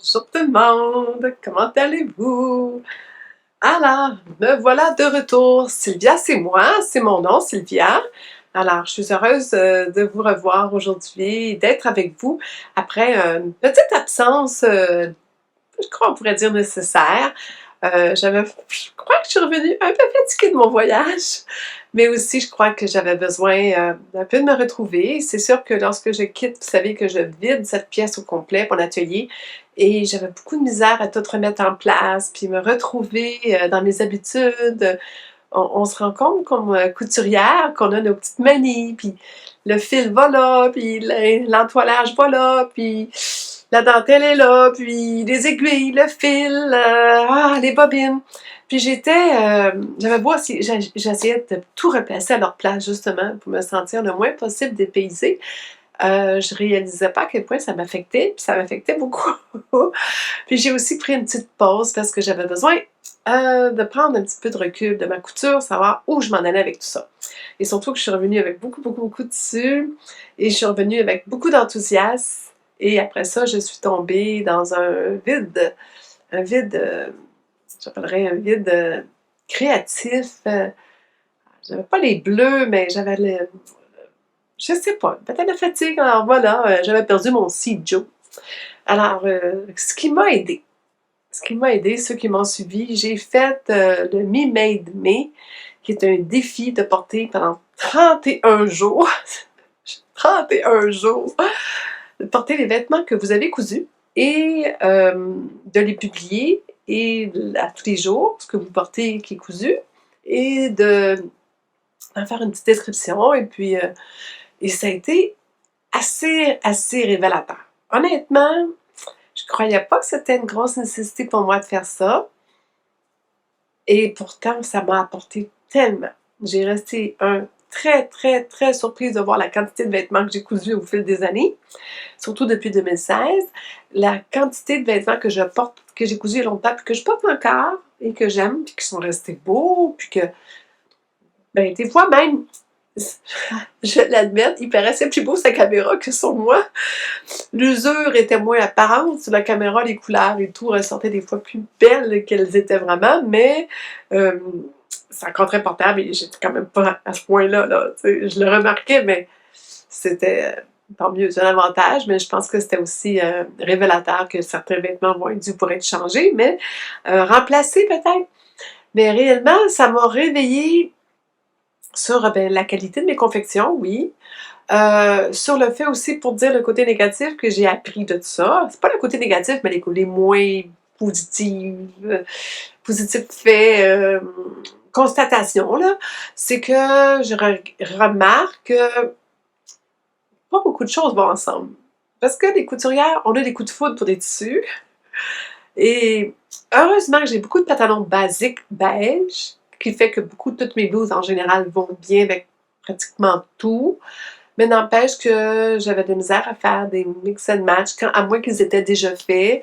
Bonjour tout le monde, comment allez-vous? Alors, me voilà de retour. Sylvia, c'est moi, c'est mon nom, Sylvia. Alors, je suis heureuse de vous revoir aujourd'hui, d'être avec vous après une petite absence, je crois qu'on pourrait dire nécessaire. Je crois que je suis revenue un peu fatiguée de mon voyage, mais aussi je crois que j'avais besoin d'un peu de me retrouver. C'est sûr que lorsque je quitte, vous savez que je vide cette pièce au complet, mon atelier, et j'avais beaucoup de misère à tout remettre en place, puis me retrouver dans mes habitudes. On se rend compte comme couturière qu'on a nos petites manies, puis le fil va là, puis l'entoilage va là, puis la dentelle est là, puis les aiguilles, le fil, les bobines. Puis j'avais beau aussi, j'essayais de tout replacer à leur place justement pour me sentir le moins possible dépaysée. Je réalisais pas à quel point ça m'affectait, puis ça m'affectait beaucoup. Puis j'ai aussi pris une petite pause parce que j'avais besoin de prendre un petit peu de recul de ma couture, savoir où je m'en allais avec tout ça. Et surtout que je suis revenue avec beaucoup, beaucoup, beaucoup de tissus et je suis revenue avec beaucoup d'enthousiasme. Et après ça, je suis tombée dans un vide, j'appellerais un vide créatif. J'avais pas les bleus, mais j'avais le, je sais pas, peut-être la fatigue. Alors voilà, j'avais perdu mon si Joe. Alors, ce qui m'a aidé, ceux qui m'ont suivi, j'ai fait le Me Made Me, qui est un défi de porter pendant 31 jours, 31 jours, de porter les vêtements que vous avez cousus et de les publier et à tous les jours, ce que vous portez qui est cousu, et d'en faire une petite description. Et ça a été assez révélateur. Honnêtement, je croyais pas que c'était une grosse nécessité pour moi de faire ça. Et pourtant, ça m'a apporté tellement. J'ai resté très, très, très surprise de voir la quantité de vêtements que j'ai cousus au fil des années, surtout depuis 2016. La quantité de vêtements que je porte, que j'ai cousus il y a longtemps, puis que je porte encore, et que j'aime, puis qui sont restés beaux, puis que, ben, des fois même, je l'admets, il paraissait plus beau sa caméra que sur moi. L'usure était moins apparente sur la caméra, les couleurs et tout ressortaient des fois plus belles qu'elles étaient vraiment, mais euh, c'est encore très portable et j'étais quand même pas à ce point-là. Là, je le remarquais, mais c'était tant mieux, c'est un avantage, mais je pense que c'était aussi révélateur que certains vêtements vont être dus pour être changés, mais remplacés peut-être. Mais réellement, ça m'a réveillée sur la qualité de mes confections, oui. Sur le fait aussi, pour dire le côté négatif que j'ai appris de tout ça, c'est pas le côté négatif, mais les côtés moins positifs, positifs faits, constatations, là, c'est que je remarque que pas beaucoup de choses vont ensemble. Parce que les couturières, on a des coups de foudre pour des tissus, et heureusement que j'ai beaucoup de pantalons basiques beige, ce qui fait que toutes mes blouses en général vont bien avec pratiquement tout. Mais n'empêche que j'avais de la misère à faire des mix and match, à moins qu'ils étaient déjà faits.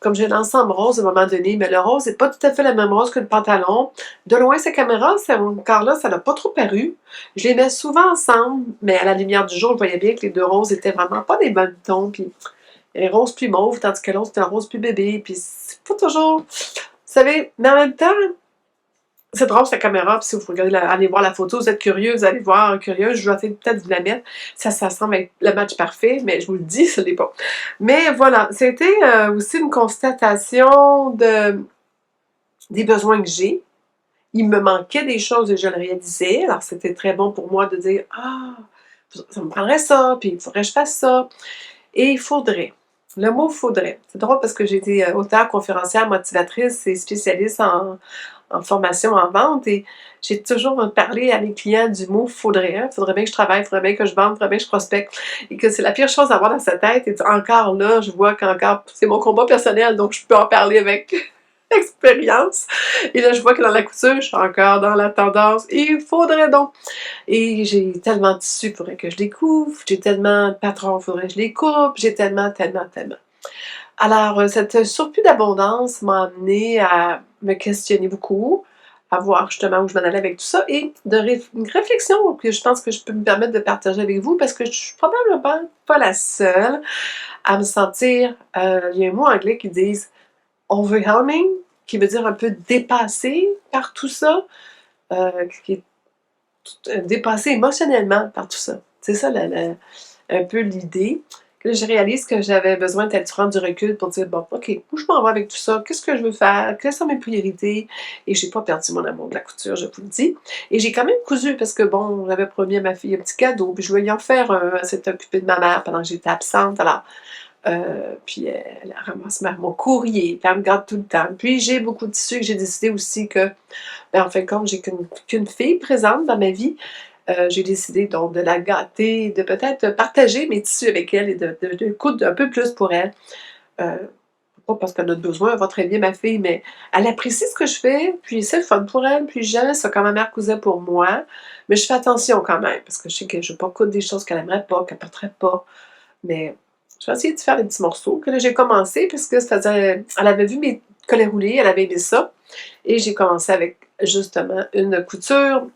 Comme j'ai l'ensemble rose à un moment donné, mais le rose n'est pas tout à fait la même rose que le pantalon. De loin, sa caméra, encore là, ça n'a pas trop paru. Je les mets souvent ensemble, mais à la lumière du jour, je voyais bien que les deux roses étaient vraiment pas des mêmes tons. Puis les roses plus mauves, tandis que l'autre c'était un rose plus bébé. Puis c'est pas toujours. Vous savez, mais en même temps, c'est drôle cette caméra, puis si vous regardez allez voir la photo, vous êtes curieux, vous allez voir, curieuse, je vais peut-être vous la mettre. Ça semble être le match parfait, mais je vous le dis, ce n'est pas. Mais voilà, c'était aussi une constatation des besoins que j'ai. Il me manquait des choses et je le réalisais, alors c'était très bon pour moi de dire ah, ça me prendrait ça, puis il faudrait que je fasse ça. Et il faudrait. Le mot faudrait. C'est drôle parce que j'ai été auteure, conférencière, motivatrice et spécialiste en formation en vente et j'ai toujours parlé à mes clients du mot faudrait. Hein. Faudrait bien que je travaille, faudrait bien que je vende, faudrait bien que je prospecte et que c'est la pire chose à avoir dans sa tête. Et encore là, je vois qu'encore, c'est mon combat personnel, donc je peux en parler avec expérience. Et là, je vois que dans la couture, je suis encore dans la tendance. Il faudrait donc. Et j'ai tellement de tissus, il faudrait que je les couvre. J'ai tellement de patrons, il faudrait que je les coupe. J'ai tellement, tellement, tellement. Alors, cette surplus d'abondance m'a amené à me questionner beaucoup, à voir justement où je m'en allais avec tout ça et une réflexion que je pense que je peux me permettre de partager avec vous parce que je suis probablement pas la seule à me sentir, il y a un mot anglais qui dit overwhelming, qui veut dire un peu dépassé par tout ça, qui est dépassé émotionnellement par tout ça. C'est ça un peu l'idée. Là, je réalise que j'avais besoin peut-être de prendre du recul pour dire, bon, OK, où je m'en vais avec tout ça? Qu'est-ce que je veux faire? Quelles sont mes priorités? Et j'ai pas perdu mon amour de la couture, je vous le dis. Et j'ai quand même cousu parce que, bon, j'avais promis à ma fille un petit cadeau, puis je voulais y en faire un. Elle s'était occupée de ma mère pendant que j'étais absente. Alors, puis elle ramasse mon courrier, puis elle me garde tout le temps. Puis j'ai beaucoup de tissus que j'ai décidé aussi que, ben, en fin de compte, j'ai qu'une fille présente dans ma vie. J'ai décidé donc de la gâter, de peut-être partager mes tissus avec elle et de coudre un peu plus pour elle. Euh, Pas parce qu'elle en a besoin, elle va très bien ma fille, mais elle apprécie ce que je fais, puis c'est le fun pour elle, puis j'aime ça quand ma mère cousait pour moi. Mais je fais attention quand même, parce que je sais que je ne vais pas coudre des choses qu'elle n'aimerait pas, qu'elle ne porterait pas. Mais je vais essayer de faire des petits morceaux que là j'ai commencé, puisque ça faisait. Elle avait vu mes collets roulés, elle avait aimé ça. Et j'ai commencé avec justement une couture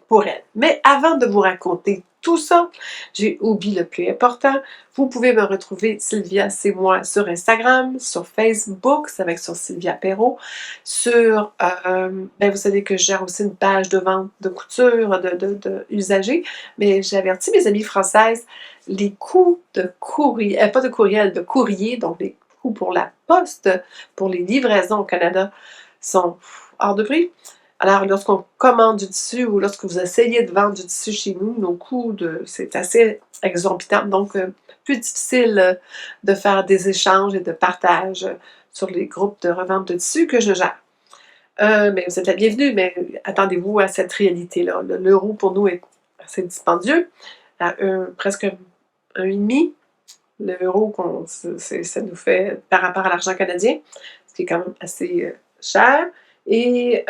pour elle. Mais avant de vous raconter tout ça, j'ai oublié le plus important. Vous pouvez me retrouver, Sylvia, c'est moi, sur Instagram, sur Facebook, c'est avec sur Sylvia Perrault, sur, ben vous savez que je gère aussi une page de vente de couture, de usagers, mais j'ai averti mes amies françaises, les coûts de courrier, pas de courriel, de courrier, donc les coûts pour la poste, pour les livraisons au Canada, sont hors de prix. Alors, lorsqu'on commande du tissu ou lorsque vous essayez de vendre du tissu chez nous, nos coûts, c'est assez exorbitant. Donc, plus difficile de faire des échanges et de partage sur les groupes de revente de tissu que je gère. Mais vous êtes la bienvenue, mais attendez-vous à cette réalité-là. L'euro, pour nous, est assez dispendieux, à presque 1,5. L'euro, ça nous fait par rapport à l'argent canadien, ce qui est quand même assez cher. Et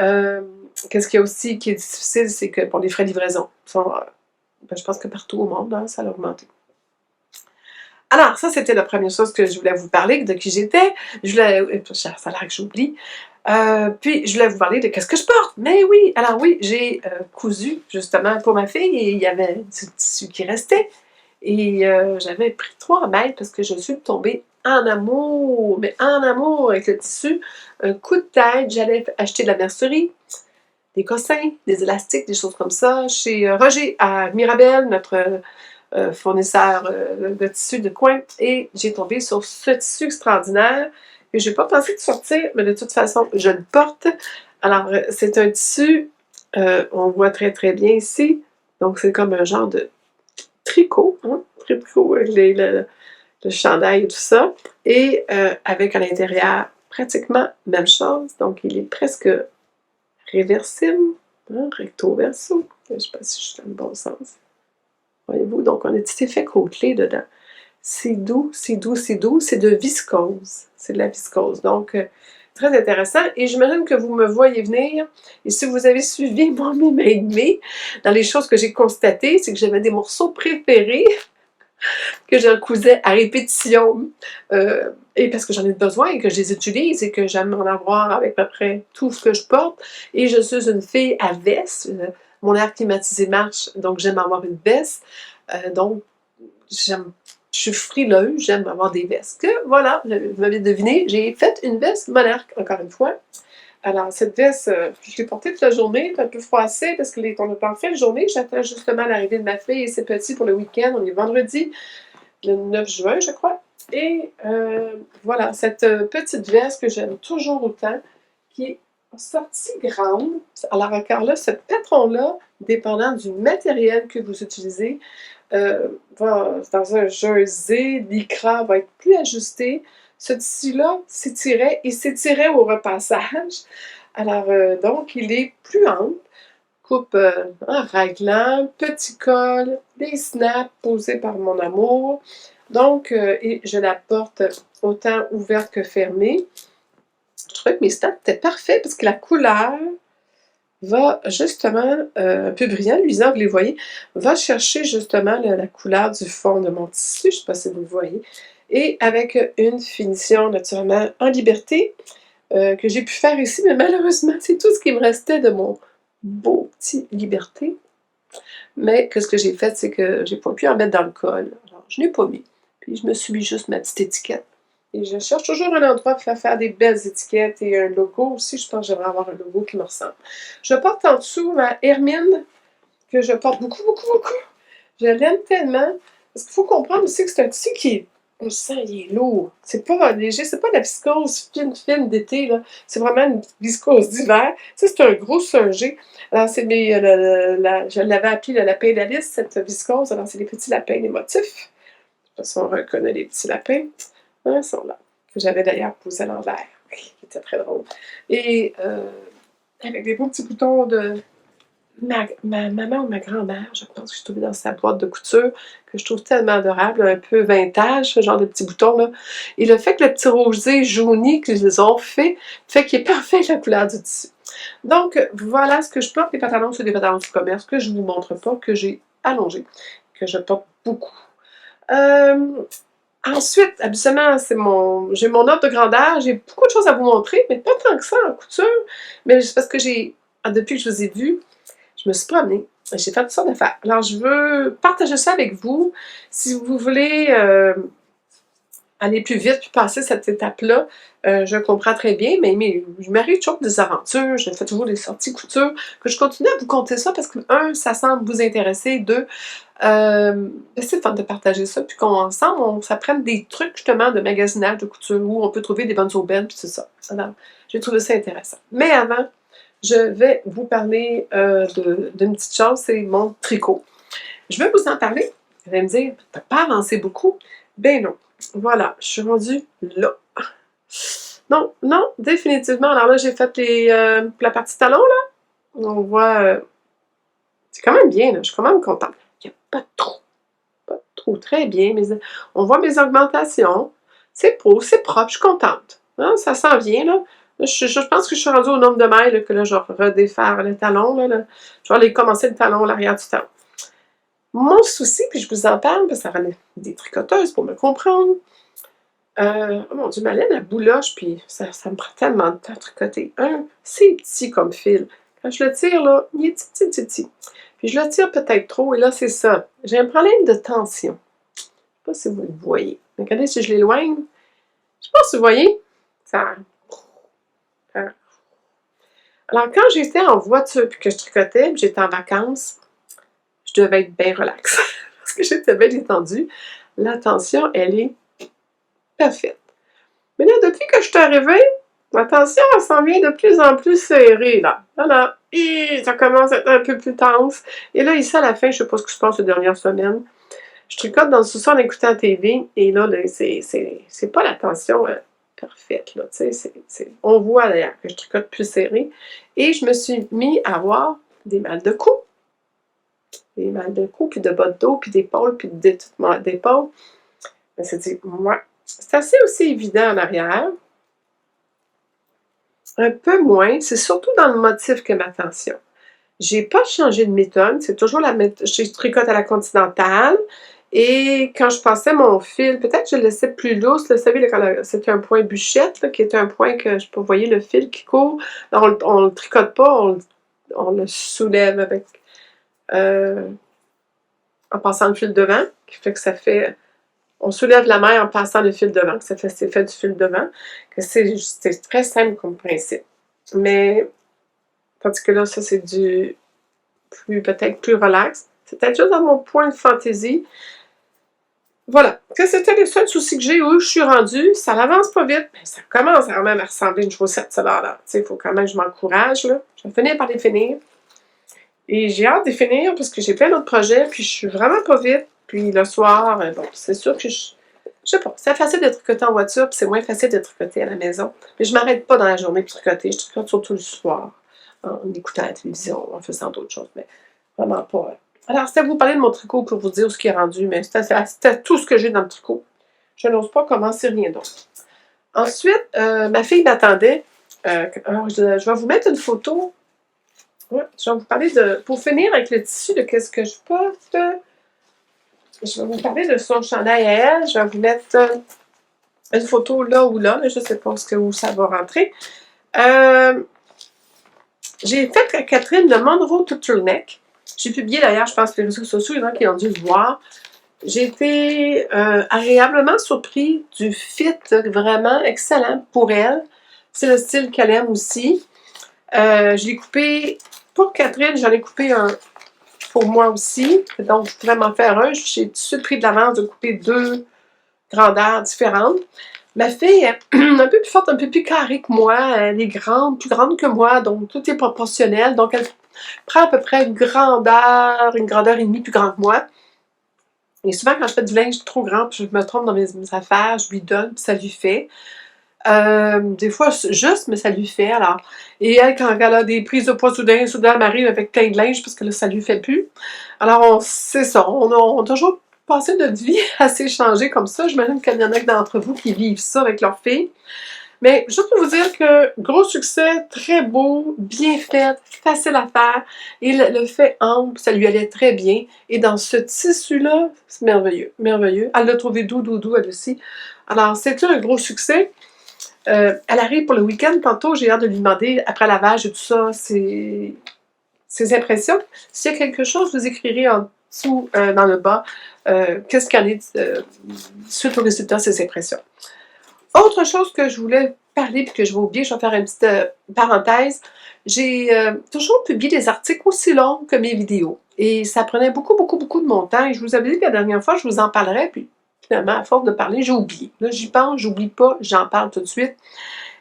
qu'est-ce qu'il y a aussi qui est difficile, c'est que pour les frais de livraison, je pense que partout au monde, hein, ça a augmenté. Alors, ça, c'était la première chose que je voulais vous parler, de qui j'étais. Ça a l'air que j'oublie. Puis, je voulais vous parler de qu'est-ce que je porte. Mais oui, alors oui, j'ai cousu justement pour ma fille et il y avait du tissu qui restait. Et j'avais pris 3 mètres parce que je suis tombée en amour, mais en amour avec le tissu. Un coup de tête, j'allais acheter de la mercerie, des cossins, des élastiques, des choses comme ça, chez Roger à Mirabel, notre fournisseur de tissu de coin. Et j'ai tombé sur ce tissu extraordinaire que je n'ai pas pensé de sortir, mais de toute façon, je le porte. Alors, c'est un tissu, on voit très très bien ici. Donc, c'est comme un genre de tricot, hein? Tricot avec le chandail et tout ça. Et avec à l'intérieur, pratiquement même chose. Donc, il est presque réversible, hein? Recto-verso. Je ne sais pas si je suis dans le bon sens. Voyez-vous, donc on a un petit effet côtelé dedans. C'est doux, c'est doux, c'est doux. C'est de viscose. C'est de la viscose. Donc, très intéressant. Et j'imagine que vous me voyez venir. Et si vous avez suivi mon Me dans les choses que j'ai constatées, c'est que j'avais des morceaux préférés que je cousais à répétition. Et parce que j'en ai besoin et que je les utilise et que j'aime en avoir avec à peu près tout ce que je porte. Et je suis une fille à veste. Mon air climatisé marche, donc j'aime avoir une veste. Donc, je suis frileuse, j'aime avoir des vestes. Que voilà, vous m'avez deviné, j'ai fait une veste monarque, encore une fois. Alors, cette veste, je l'ai portée toute la journée, un peu froissée parce qu'on est en fin de journée. J'attends justement l'arrivée de ma fille et ses petits pour le week-end. On est vendredi, le 9 juin, je crois. Et voilà, cette petite veste que j'aime toujours autant, qui est sortie grande. Alors, encore là, ce patron-là, dépendant du matériel que vous utilisez, va dans un jersey, lycra va être plus ajusté. Ce tissu-là s'étirait et s'étirait au repassage. Alors, donc, il est plus ample. Coupe en raglan, petit col, des snaps posés par mon amour. Donc, et je la porte autant ouverte que fermée. Je trouvais que mes snaps étaient parfaits parce que la couleur va justement, un peu brillant, luisant, vous les voyez, va chercher justement la couleur du fond de mon tissu, je ne sais pas si vous le voyez, et avec une finition naturellement en liberté, que j'ai pu faire ici, mais malheureusement, c'est tout ce qui me restait de mon beau petit Liberté. Mais ce que j'ai fait, c'est que j'ai pas pu en mettre dans le col. Alors, je n'ai pas mis. Puis je me suis mis juste ma petite étiquette. Et je cherche toujours un endroit pour faire des belles étiquettes et un logo aussi. Je pense que j'aimerais avoir un logo qui me ressemble. Je porte en dessous ma Hermine, que je porte beaucoup, beaucoup, beaucoup. Je l'aime tellement. Parce qu'il faut comprendre aussi que c'est un tissu qui est... On sent, il est lourd. C'est pas léger, c'est pas de la viscose fine d'été, là. C'est vraiment une viscose d'hiver. Ça, c'est un gros singé. Alors, c'est mes... je l'avais appelé le lapin d'Alice, cette viscose. Alors, c'est les petits lapins, les motifs. De toute façon, on reconnaît les petits lapins. Ils sont là. Que j'avais d'ailleurs posé à l'envers. Qui était très drôle. Et avec des beaux petits boutons de... Ma maman ou ma grand-mère, je pense que je trouvais dans sa boîte de couture, que je trouve tellement adorable, un peu vintage, ce genre de petits boutons-là. Et le fait que le petit rosé jauni qu'ils ont fait qu'il est parfait avec la couleur du tissu. Donc, voilà ce que je porte. Les pantalons, c'est des pantalons du commerce que je ne vous montre pas, que j'ai allongés, que je porte beaucoup. Ensuite, habituellement, j'ai mon ordre de grandeur, j'ai beaucoup de choses à vous montrer, mais pas tant que ça en couture. Mais c'est parce que depuis que je vous ai vu, je me suis promenée. J'ai fait toutes sortes d'affaires. Alors, je veux partager ça avec vous. Si vous voulez aller plus vite puis passer cette étape-là, je comprends très bien, mais je m'arrive toujours des aventures, je fais toujours des sorties couture, que je continue à vous conter ça parce que, un, ça semble vous intéresser, deux, c'est le fun de partager ça, puis qu'ensemble, on s'apprenne des trucs justement de magasinage, de couture, où on peut trouver des bonnes aubaines, puis tout ça. Alors, j'ai trouvé ça intéressant. Mais avant, je vais vous parler d'une petite chose, c'est mon tricot. Je vais vous en parler. Vous allez me dire, t'as pas avancé beaucoup? Ben non. Voilà, je suis rendue là. Non, non, définitivement. Alors là, j'ai fait la partie talon, là. On voit... c'est quand même bien, là. Je suis quand même contente. Il n'y a pas de trou. Pas de trou. Très bien. On voit mes augmentations. C'est beau, c'est propre. Je suis contente. Hein, ça s'en vient, là. Je pense que je suis rendue au nombre de mailles, là, que là, je vais redéfaire le talon. Là. Je vais aller commencer le talon, l'arrière du talon. Mon souci, puis je vous en parle, parce que ça rend des tricoteuses pour me comprendre. Oh mon Dieu, ma laine, elle bouloche, puis ça me prend tellement de temps à tricoter. C'est petit comme fil. Quand je le tire, là, il est petit. Puis je le tire peut-être trop, et là, c'est ça. J'ai un problème de tension. Je sais pas si vous le voyez. Regardez si je l'éloigne. Je sais pas si vous voyez. Ça... Alors, quand j'étais en voiture, puis que je tricotais, puis j'étais en vacances, je devais être bien relax. Parce que j'étais bien détendue. La tension, elle est parfaite. Mais là, depuis que je suis arrivée, ma tension, elle s'en vient de plus en plus serrée, là. Voilà. Et ça commence à être un peu plus tense. Et là, ici, à la fin, je sais pas ce qui se passe les dernières semaines. Je tricote dans le sous-sol en écoutant la TV. Et là, c'est pas la tension parfaite, là. Tu sais, on voit d'ailleurs que je tricote plus serré. Et je me suis mis à avoir des mal de cou. Des mal de cou, puis de bas de dos, puis d'épaule, puis d'épaule. Mais c'est assez aussi évident en arrière. Un peu moins. C'est surtout dans le motif que ma tension. J'ai pas changé de méthode. C'est toujours la méthode. Je tricote à la continentale. Et quand je passais mon fil, peut-être que je le laissais plus lousse. Vous savez, c'était un point bûchette, là, qui est un point que je peux voyez le fil qui court. Alors, on le tricote pas, on le soulève avec en passant le fil devant, qui fait que ça fait... On soulève la main en passant le fil devant, que ça fait l'effet du fil devant. C'est très simple comme principe. Mais, tandis que là, ça, c'est peut-être plus relax. C'est peut-être juste dans mon point de fantaisie. Voilà. C'était les seuls soucis que j'ai où je suis rendue. Ça n'avance pas vite, mais ça commence quand même à ressembler à une chaussette, ça là. Il faut quand même que je m'encourage, là. Je vais finir par les finir. Et j'ai hâte de les finir parce que j'ai plein d'autres projets, puis je suis vraiment pas vite. Puis le soir, bon, c'est sûr que je sais pas, c'est facile de tricoter en voiture, puis c'est moins facile de tricoter à la maison. Mais je m'arrête pas dans la journée pour tricoter, je tricote surtout le soir, en écoutant la télévision, en faisant d'autres choses, mais vraiment pas. Alors, c'était vous parler de mon tricot pour vous dire où ce qui est rendu, mais c'était tout ce que j'ai dans le tricot. Je n'ose pas commencer rien d'autre. Ensuite, ma fille m'attendait. Alors, je vais vous mettre une photo. Ouais, je vais vous parler pour finir avec le tissu de qu'est-ce que je porte. Je vais vous parler de son chandail à elle. Je vais vous mettre une photo là ou là, je ne sais pas où ça va rentrer. J'ai fait à Catherine le Monroe Turtleneck. J'ai publié d'ailleurs, je pense, sur les réseaux sociaux, il y en a qui ont dû le voir. J'ai été agréablement surpris du fit vraiment excellent pour elle. C'est le style qu'elle aime aussi. Je l'ai coupé, pour Catherine, j'en ai coupé un pour moi aussi. Donc, vraiment faire un. J'ai tout de suite pris de l'avance de couper 2 grandeurs différentes. Ma fille est un peu plus forte, un peu plus carrée que moi. Elle est grande, plus grande que moi, donc tout est proportionnel. Donc, elle prend à peu près une grandeur et demie plus grande que moi. Et souvent, quand je fais du linge trop grand, puis je me trompe dans mes affaires, je lui donne, puis ça lui fait. Des fois, juste, mais ça lui fait, alors. Et elle, quand elle a des prises de poids soudain, elle m'arrive avec plein de linge, parce que là, ça lui fait plus. Alors, c'est ça, on a toujours passé notre vie assez changée comme ça. J'imagine qu'il y en a d'entre vous qui vivent ça avec leurs filles. Mais juste pour vous dire que gros succès, très beau, bien fait, facile à faire. Et le fait ample, ça lui allait très bien. Et dans ce tissu-là, c'est merveilleux, merveilleux. Elle l'a trouvé doux, doux, doux, elle aussi. Alors, c'était un gros succès. Elle arrive pour le week-end tantôt. J'ai hâte de lui demander, après lavage et tout ça, ses impressions. S'il y a quelque chose, vous écrirez en dessous, dans le bas, qu'est-ce qu'il y en est suite au résultat de ses impressions. Autre chose que je voulais parler et que je vais oublier, je vais faire une petite parenthèse. J'ai toujours publié des articles aussi longs que mes vidéos. Et ça prenait beaucoup, beaucoup, beaucoup de mon temps. Et je vous avais dit que la dernière fois, je vous en parlerais. Puis finalement, à force de parler, j'ai oublié. Là, j'y pense, j'oublie pas, j'en parle tout de suite.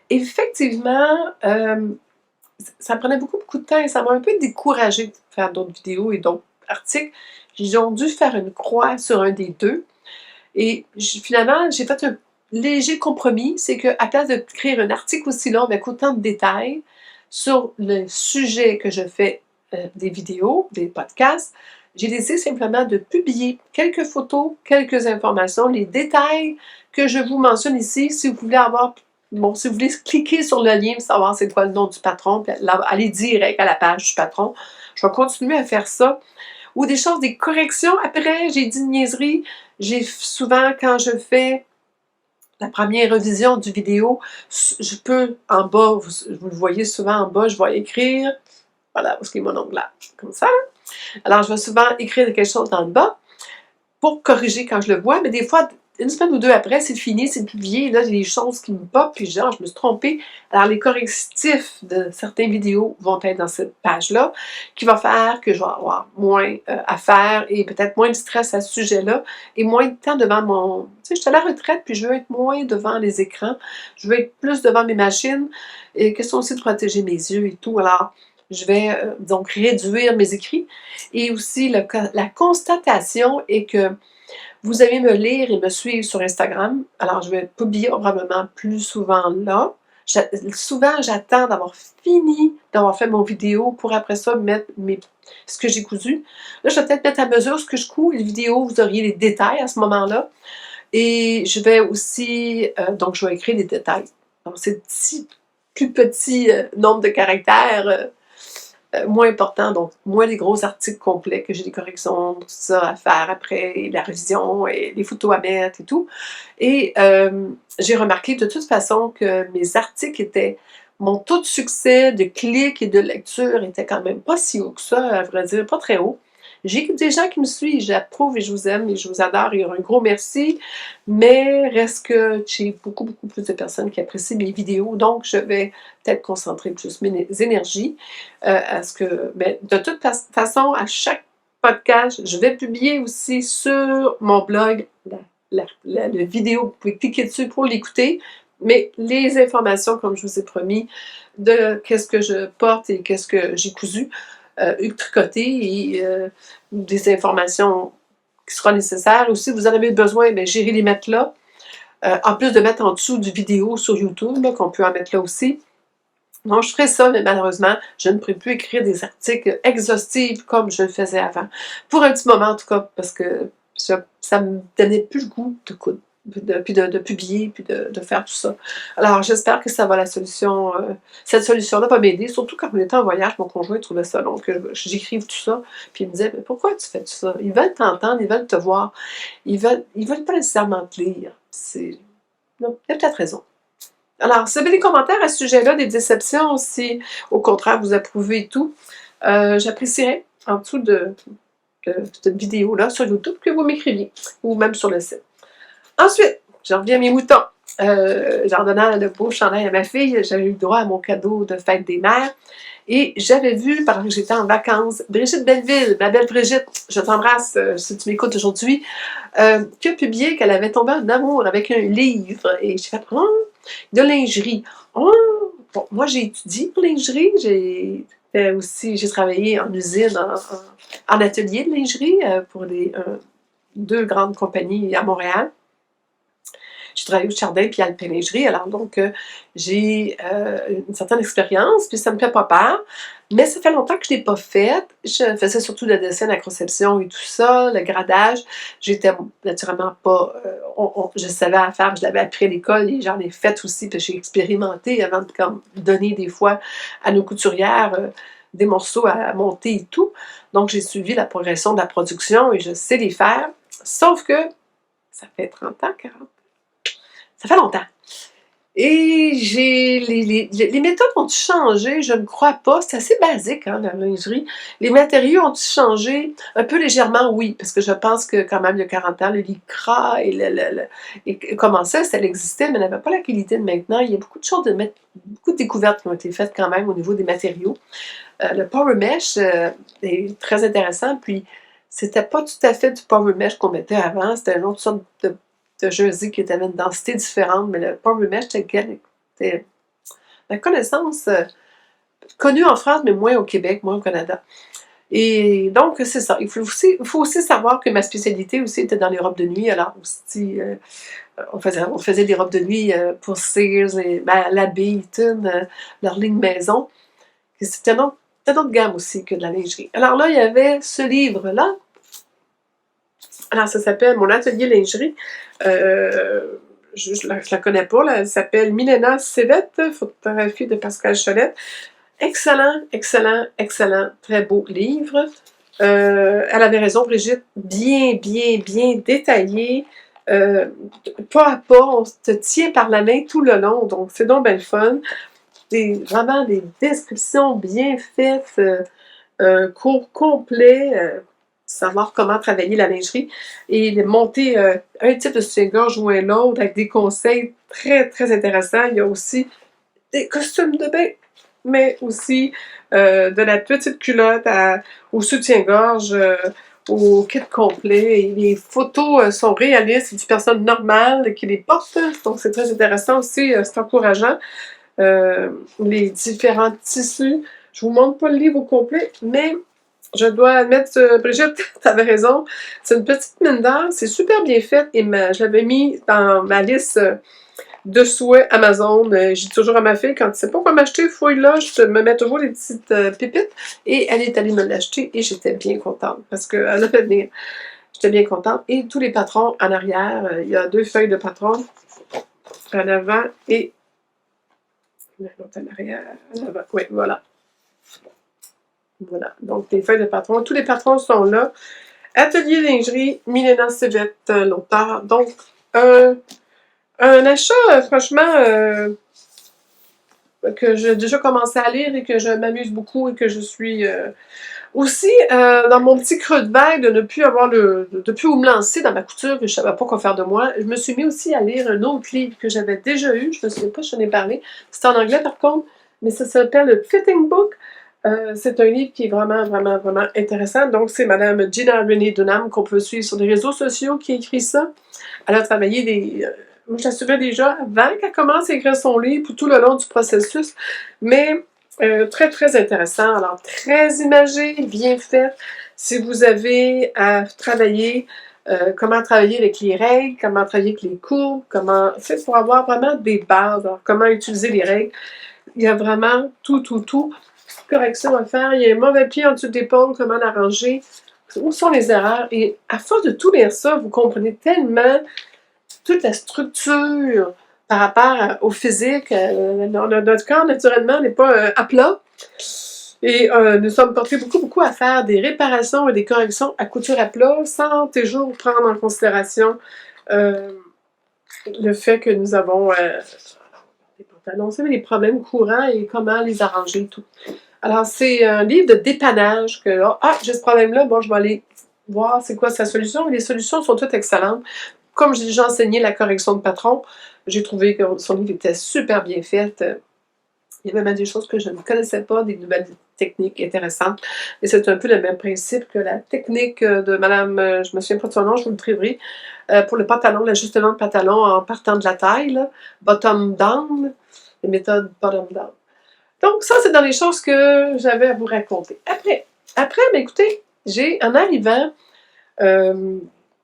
Effectivement, ça prenait beaucoup, beaucoup de temps et ça m'a un peu découragée de faire d'autres vidéos et d'autres articles. J'ai dû faire une croix sur un des deux. Et finalement, j'ai fait un léger compromis, c'est qu'à place d'écrire un article aussi long avec autant de détails sur le sujet que je fais des vidéos, des podcasts, j'ai décidé simplement de publier quelques photos, quelques informations, les détails que je vous mentionne ici, si vous voulez avoir, bon, si vous voulez cliquer sur le lien pour savoir c'est quoi le nom du patron, puis aller direct à la page du patron, je vais continuer à faire ça. Ou des choses, des corrections. Après, j'ai dit une niaiserie. J'ai souvent, quand je fais la première revision du vidéo, je peux, en bas, vous le voyez souvent en bas, je vais écrire, voilà, où est-ce qu'il est mon ongle là, comme ça. Alors, je vais souvent écrire quelque chose dans le bas pour corriger quand je le vois, mais des fois, une semaine ou deux après, c'est fini, c'est publié, là, il y a des choses qui me popent, puis genre, je me suis trompée. Alors, les correctifs de certaines vidéos vont être dans cette page-là, qui va faire que je vais avoir moins à faire et peut-être moins de stress à ce sujet-là et moins de temps devant mon... Tu sais, je suis à la retraite, puis je veux être moins devant les écrans, je veux être plus devant mes machines, et question aussi de protéger mes yeux et tout. Alors, je vais donc réduire mes écrits. Et aussi, la constatation est que vous allez me lire et me suivre sur Instagram. Alors, je vais publier probablement plus souvent là. Souvent, j'attends d'avoir fini, d'avoir fait mon vidéo pour après ça mettre ce que j'ai cousu. Là, je vais peut-être mettre à mesure ce que je couds. Les vidéos, vous auriez les détails à ce moment-là. Et je vais aussi, donc je vais écrire des détails. Donc, c'est plus petit nombre de caractères, moins important, donc moins les gros articles complets que j'ai des corrections, tout ça à faire après, la révision et les photos à mettre et tout. Et j'ai remarqué de toute façon que mes articles étaient, mon taux de succès, de clics et de lecture était quand même pas si haut que ça, à vrai dire, pas très haut. J'ai des gens qui me suivent, j'approuve et je vous aime et je vous adore et un gros merci, mais reste que j'ai beaucoup, beaucoup plus de personnes qui apprécient mes vidéos, donc je vais peut-être concentrer plus mes énergies à ce que... Mais de toute façon, à chaque podcast, je vais publier aussi sur mon blog la vidéo, vous pouvez cliquer dessus pour l'écouter, mais les informations, comme je vous ai promis, de qu'est-ce que je porte et qu'est-ce que j'ai cousu, tricoté et des informations qui seront nécessaires. Aussi, vous en avez besoin, bien, j'irai les mettre là. En plus de mettre en dessous du vidéo sur YouTube, qu'on peut en mettre là aussi. Donc, je ferai ça, mais malheureusement, je ne pourrai plus écrire des articles exhaustifs comme je le faisais avant. Pour un petit moment, en tout cas, parce que ça me donnait plus le goût de coudre, puis de publier, puis de faire tout ça. Alors, j'espère que ça va la solution. Cette solution-là va m'aider, surtout quand on était en voyage, mon conjoint trouvait ça long, que j'écrive tout ça, puis il me disait, mais pourquoi tu fais tout ça? Ils veulent t'entendre, ils veulent te voir, ils veulent pas nécessairement te lire. Non, il y a peut-être raison. Alors, si vous avez des commentaires à ce sujet-là, des déceptions, si au contraire vous approuvez et tout, j'apprécierais en dessous de cette vidéo-là sur YouTube que vous m'écriviez, ou même sur le site. Ensuite, je reviens à mes moutons. En donnant le beau chandail à ma fille, j'avais eu le droit à mon cadeau de fête des mères. Et j'avais vu, pendant que j'étais en vacances, Brigitte Belleville, ma belle Brigitte, je t'embrasse si tu m'écoutes aujourd'hui, qui a publié qu'elle avait tombé en amour avec un livre. Et j'ai fait, oh, de lingerie. Oh, bon, moi j'ai étudié pour lingerie, j'ai travaillé en usine, en atelier de lingerie pour deux grandes compagnies à Montréal. J'ai travaillé au Chardin puis à l'Alpiningerie, alors donc j'ai une certaine expérience, puis ça me fait pas peur. Mais ça fait longtemps que je ne l'ai pas faite. Je faisais surtout le dessin, la conception et tout ça, le gradage. J'étais naturellement pas... je savais à faire, je l'avais appris à l'école et j'en ai fait aussi, puis j'ai expérimenté avant de donner des fois à nos couturières des morceaux à monter et tout. Donc j'ai suivi la progression de la production et je sais les faire. Sauf que ça fait 30 ans, 40 ans. Ça fait longtemps. Et les méthodes ont changé, je ne crois pas. C'est assez basique, hein, la lingerie. Les matériaux ont changé un peu légèrement, oui, parce que je pense que quand même, il y a 40 ans, le lycra et commençait, ça existait, mais n'avait pas la qualité de maintenant. Il y a beaucoup de choses, beaucoup de découvertes qui ont été faites quand même au niveau des matériaux. Le power mesh est très intéressant, puis c'était pas tout à fait du power mesh qu'on mettait avant, c'était une autre sorte de jersey qui avait une densité différente, mais le power mesh c'était ma connaissance connue en France, mais moins au Québec, moins au Canada. Et donc, c'est ça. Il faut aussi savoir que ma spécialité aussi était dans les robes de nuit. Alors, aussi, on faisait des robes de nuit pour Sears et l'Abbé, Eaton, leur ligne maison. C'était une autre gamme aussi que de la lingerie. Alors là, il y avait ce livre-là. Alors, ça s'appelle Mon atelier lingerie. Je la connais pas, là. Elle s'appelle Milena Cévette, photographie de Pascal Cholette. Excellent, excellent, excellent, très beau livre. Elle avait raison, Brigitte, bien, bien, bien détaillé. Pas à pas, on te tient par la main tout le long, donc c'est donc bien le fun. Vraiment des descriptions bien faites, cours complet, savoir comment travailler la lingerie et monter un type de soutien-gorge ou un autre avec des conseils très, très intéressants. Il y a aussi des costumes de bain, mais aussi de la petite culotte au soutien-gorge, au kit complet. Et les photos sont réalistes, c'est des personnes normales qui les portent, donc c'est très intéressant aussi, c'est encourageant. Les différents tissus. Je vous montre pas le livre au complet, mais je dois admettre, Brigitte, tu avais raison, c'est une petite mine d'or, c'est super bien fait et je l'avais mis dans ma liste de souhaits Amazon. J'ai toujours à ma fille, quand tu sais pas quoi m'acheter, fouille là, je me mets toujours des petites pépites et elle est allée me l'acheter et j'étais bien contente parce qu'elle a fait venir. J'étais bien contente. Et tous les patrons en arrière, il y a 2 feuilles de patron en avant et l'autre en arrière, en avant. Oui, voilà. Voilà, donc les feuilles de patron. Tous les patrons sont là. Atelier lingerie, Milena Cévette, l'auteur. Donc, un achat, franchement, que j'ai déjà commencé à lire et que je m'amuse beaucoup et que je suis aussi dans mon petit creux de vague de ne plus avoir de plus où me lancer dans ma couture, que je ne savais pas quoi faire de moi. Je me suis mis aussi à lire un autre livre que j'avais déjà eu. Je ne me souviens pas si j'en ai parlé. C'est en anglais par contre, mais ça s'appelle le Fitting Book. C'est un livre qui est vraiment, vraiment, vraiment intéressant. Donc, c'est Madame Gina Renée Dunham qu'on peut suivre sur les réseaux sociaux qui a écrit ça. Elle a travaillé moi, je la suivais déjà avant qu'elle commence à écrire son livre, tout le long du processus. Mais très, très intéressant. Alors, très imagé, bien fait. Si vous avez à travailler, comment travailler avec les règles, comment travailler avec les courbes, c'est pour avoir vraiment des bases. Alors, comment utiliser les règles. Il y a vraiment tout correction à faire. Il y a un mauvais pied en dessous d'épaule, comment l'arranger. Où sont les erreurs? Et à force de tout lire ça, vous comprenez tellement toute la structure par rapport au physique. Notre corps, naturellement, n'est pas à plat. Et nous sommes portés beaucoup à faire des réparations et des corrections à couture à plat sans toujours prendre en considération le fait que nous avons des pantalons, c'est les problèmes courants et comment les arranger et tout. Alors, c'est un livre de dépannage que, j'ai ce problème-là, bon, je vais aller voir c'est quoi sa solution. Les solutions sont toutes excellentes. Comme j'ai déjà enseigné la correction de patron, j'ai trouvé que son livre était super bien fait. Il y avait même des choses que je ne connaissais pas, des nouvelles techniques intéressantes. Et c'est un peu le même principe que la technique de Madame, je me souviens pas de son nom, je vous le trouverai, pour le pantalon, l'ajustement de pantalon en partant de la taille, là, bottom down, les méthodes bottom down. Donc ça, c'est dans les choses que j'avais à vous raconter. Après, ben, écoutez, en arrivant,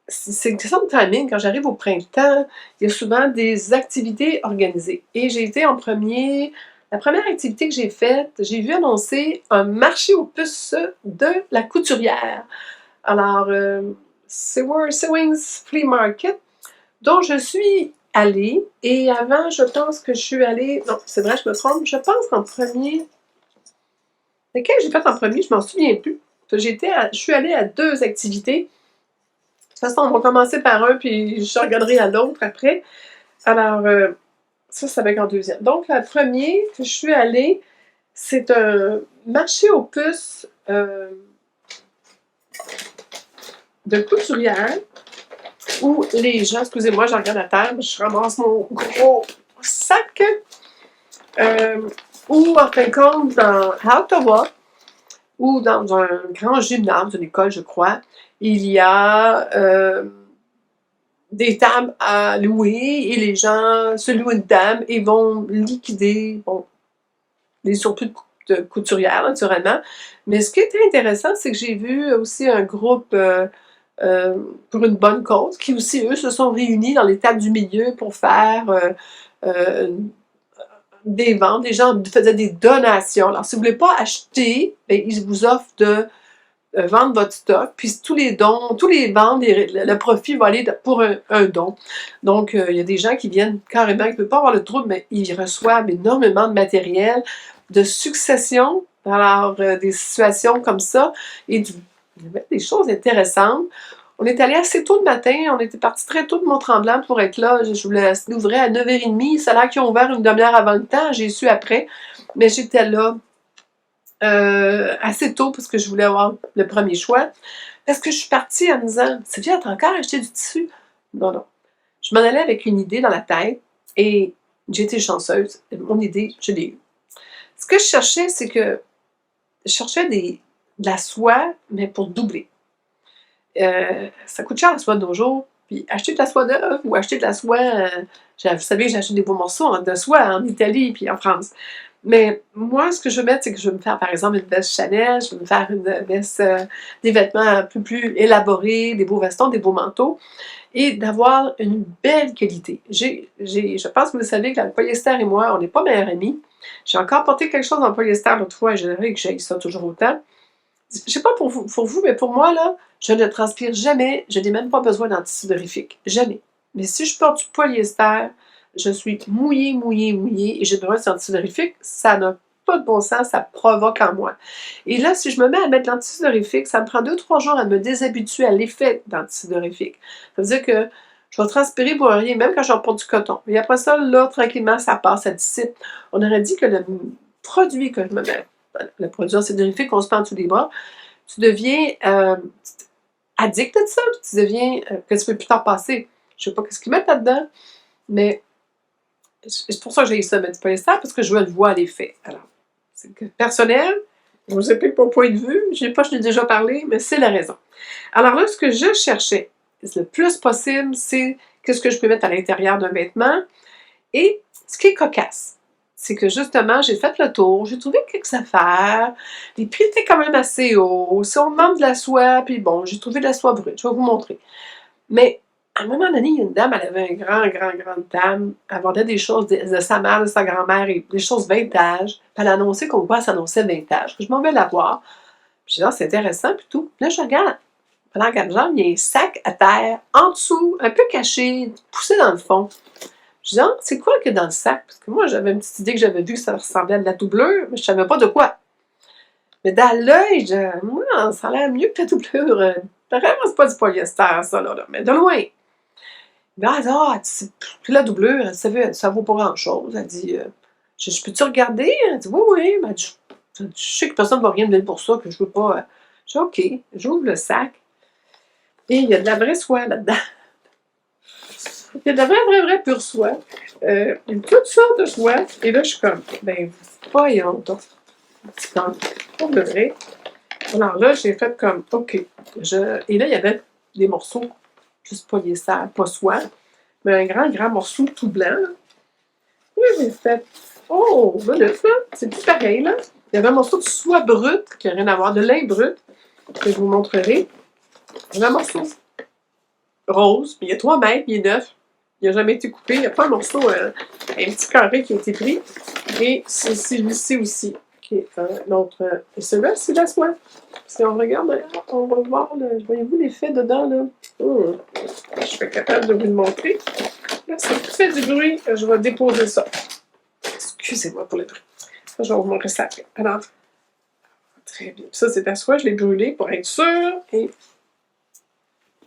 c'est une question de timing. Quand j'arrive au printemps, il y a souvent des activités organisées. Et j'ai été en premier. La première activité que j'ai faite, j'ai vu annoncer un marché aux puces de la couturière. Alors, Sewing's Flea Market, dont je suis allée. Et avant, je pense que je suis allée. Non, c'est vrai, je me trompe. Je pense qu'en premier. Lequel j'ai fait en premier, je m'en souviens plus. Je suis allée à 2 activités. De toute façon, on va commencer par un, puis je regarderai à l'autre après. Alors, ça, c'est avec en deuxième. Donc, la première que je suis allée, c'est un marché aux puces de couturière où les gens, excusez-moi, je regarde la table, je ramasse mon gros sac, où, en fin de compte, à Ottawa, ou dans un grand gymnase, une école, je crois, il y a des tables à louer et les gens se louent une table et vont liquider les surplus de couturières, naturellement. Mais ce qui était intéressant, c'est que j'ai vu aussi un groupe pour une bonne cause qui aussi, eux, se sont réunis dans les tables du milieu pour faire des ventes. Les gens faisaient des donations. Alors, si vous ne voulez pas acheter, bien, ils vous offrent de vendre votre stock, puis tous les dons, tous les ventes, le profit va aller pour un don. Donc, il y a des gens qui viennent carrément, qui ne peuvent pas avoir le trouble, mais ils reçoivent énormément de matériel, de succession, alors des situations comme ça, et des choses intéressantes. On est allé assez tôt le matin, on était parti très tôt de Mont-Tremblant pour être là. Je voulais l'ouvrir à 9h30, ça a l'air qu'ils ont ouvert une demi-heure avant le temps, j'ai su après, mais j'étais là assez tôt parce que je voulais avoir le premier choix. Parce que je suis partie en me disant, Sylvia, t'as encore acheté du tissu? Non, non. Je m'en allais avec une idée dans la tête et j'ai été chanceuse. Mon idée, je l'ai eue. Ce que je cherchais, c'est que je cherchais de la soie, mais pour doubler. Ça coûte cher la soie de nos jours. Puis acheter de la soie neuve ou acheter de la soie. Vous savez, j'ai acheté des beaux morceaux de soie en Italie puis en France. Mais moi, ce que je veux mettre, c'est que je veux me faire, par exemple, une veste Chanel, je veux me faire une veste, des vêtements un peu plus élaborés, des beaux vestons, des beaux manteaux, et d'avoir une belle qualité. Je pense que vous le savez que le polyester et moi, on n'est pas meilleurs amis. J'ai encore porté quelque chose en polyester l'autre fois et je dirais que j'ai ça toujours autant. Je sais pas pour vous, mais pour moi, là, je ne transpire jamais, je n'ai même pas besoin d'antisudorifique. Jamais. Mais si je porte du polyester, je suis mouillée, mouillée, mouillée et j'ai besoin d'antisudorifique, ça n'a pas de bon sens, ça provoque en moi. Et là, si je me mets à mettre l'antisudorifique, ça me prend 2-3 jours à me déshabituer à l'effet d'antisudorifique. Ça veut dire que je vais transpirer pour rien, même quand je porte du coton. Et après ça, là, tranquillement, ça passe, ça dissipe. On aurait dit que le produit que je me mets, le produit antisudorifique, on se prend en dessous des bras, tu deviens addict de ça, puis tu deviens que tu peux plus t'en passer. Je sais pas ce qu'ils mettent là-dedans, mais c'est pour ça que j'ai eu ça, mettre du polyester, parce que je veux le voir l'effet. Alors, c'est que personnel, je vous explique mon point de vue, je n'ai déjà parlé, mais c'est la raison. Alors là, ce que je cherchais, le plus possible, c'est qu'est-ce que je peux mettre à l'intérieur d'un vêtement. Et ce qui est cocasse, c'est que justement, j'ai fait le tour, j'ai trouvé quelques affaires, les prix étaient quand même assez hauts. Si on demande de la soie, puis bon, j'ai trouvé de la soie brute, je vais vous montrer. Mais à un moment donné, il y a une dame, elle avait un grande dame, elle vendait des choses de sa mère, de sa grand-mère, et des choses vintage. Puis elle a annoncé comme quoi elle s'annonçait vintage. Je m'en vais la voir. Puis je dis, c'est intéressant, puis tout. Là, je regarde. Pendant 4 jours, il y a un sac à terre, en dessous, un peu caché, poussé dans le fond. Je dis, c'est quoi qu'il y a dans le sac? Parce que moi, j'avais une petite idée que j'avais vu que ça ressemblait à de la doublure, mais je savais pas de quoi. Mais dans l'œil, je dis, moi, ça a l'air mieux que la doublure. Vraiment, c'est pas du polyester, ça, là. Mais de loin. Là, elle dit, ah, puis la doublure, ça vaut pas grand-chose. Elle dit, je peux-tu regarder? Elle dit, oui, oui. Ben, je sais que personne ne va rien me donner pour ça, que je veux pas. Je dis, OK, j'ouvre le sac. Et il y a de la vraie soie là-dedans. Il y a de la vraie pure soie. Toutes sortes de soie. Et là, je suis comme, ben, voyons donc. C'est pour de vrai. Alors là, j'ai fait comme, OK. Et là, il y avait des morceaux, juste polyester, pas soie, mais un grand morceau tout blanc. Là. Oui, j'ai fait, oh, là, c'est tout pareil, là. Il y avait un morceau de soie brute, qui n'a rien à voir, de lin brut, que je vous montrerai. Il y avait un morceau rose, puis il y a 3 mètres, il est neuf. Il n'a jamais été coupé. Il n'y a pas un morceau, un petit carré qui a été pris. Et c'est celui-ci aussi, qui est un autre. Et celui-là, c'est de la soie. Si on regarde, on va voir, voyez-vous l'effet dedans, là? Je suis capable de vous le montrer. Là, ça fait du bruit. Je vais déposer ça. Excusez-moi pour le bruit. Ça, je vais vous montrer ça après. Alors, très bien. Ça, c'est de la soie. Je l'ai brûlé pour être sûr. Et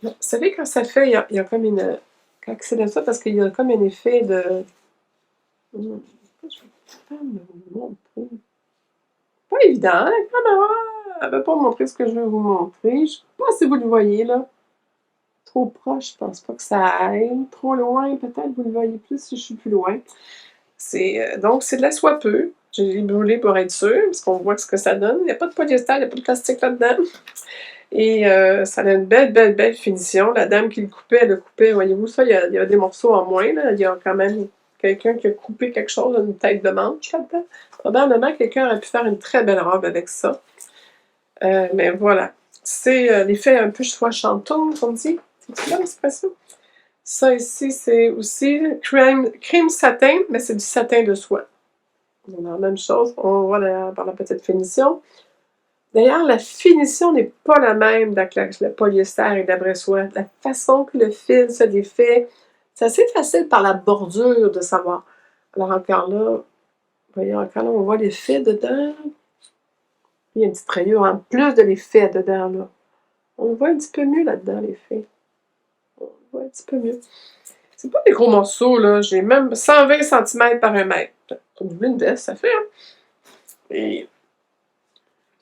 vous savez, quand ça fait, il y a comme une... Quand c'est de ça, parce qu'il y a comme un effet de... Je vais pas me montrer. Pas évident, hein? Elle ne veut pas me montrer ce que je veux vous montrer. Je ne sais pas si vous le voyez, là. Trop proche, je pense pas que ça aille. Trop loin, peut-être vous le voyez plus si je suis plus loin. Donc, c'est de la soie peu. J'ai brûlé pour être sûr, parce qu'on voit ce que ça donne. Il n'y a pas de polyester, il n'y a pas de plastique là-dedans. Et ça a une belle finition. La dame qui le coupait, elle le coupait. Voyez-vous ça, il y a des morceaux en moins. Là. Il y a quand même quelqu'un qui a coupé quelque chose, une tête de manche là-dedans. Probablement, quelqu'un aurait pu faire une très belle robe avec ça. Mais voilà. C'est l'effet un peu soie chanton, qu'on dit. C'est là l'expression? Ça ici, c'est aussi crème satin, mais c'est du satin de soie. On a la même chose. On voit par la petite finition. D'ailleurs, la finition n'est pas la même avec le polyester et la vraie soie. La façon que le fil se défait, c'est assez facile par la bordure de savoir. Alors encore là, voyez, encore là, on voit les fils dedans. Il y a une petite rayure en plus de l'effet dedans, là. On voit un petit peu mieux là-dedans, l'effet. On voit un petit peu mieux. C'est pas des gros morceaux, là. J'ai même 120 cm par 1 mètre. Pour doubler une veste, ça fait, hein? Et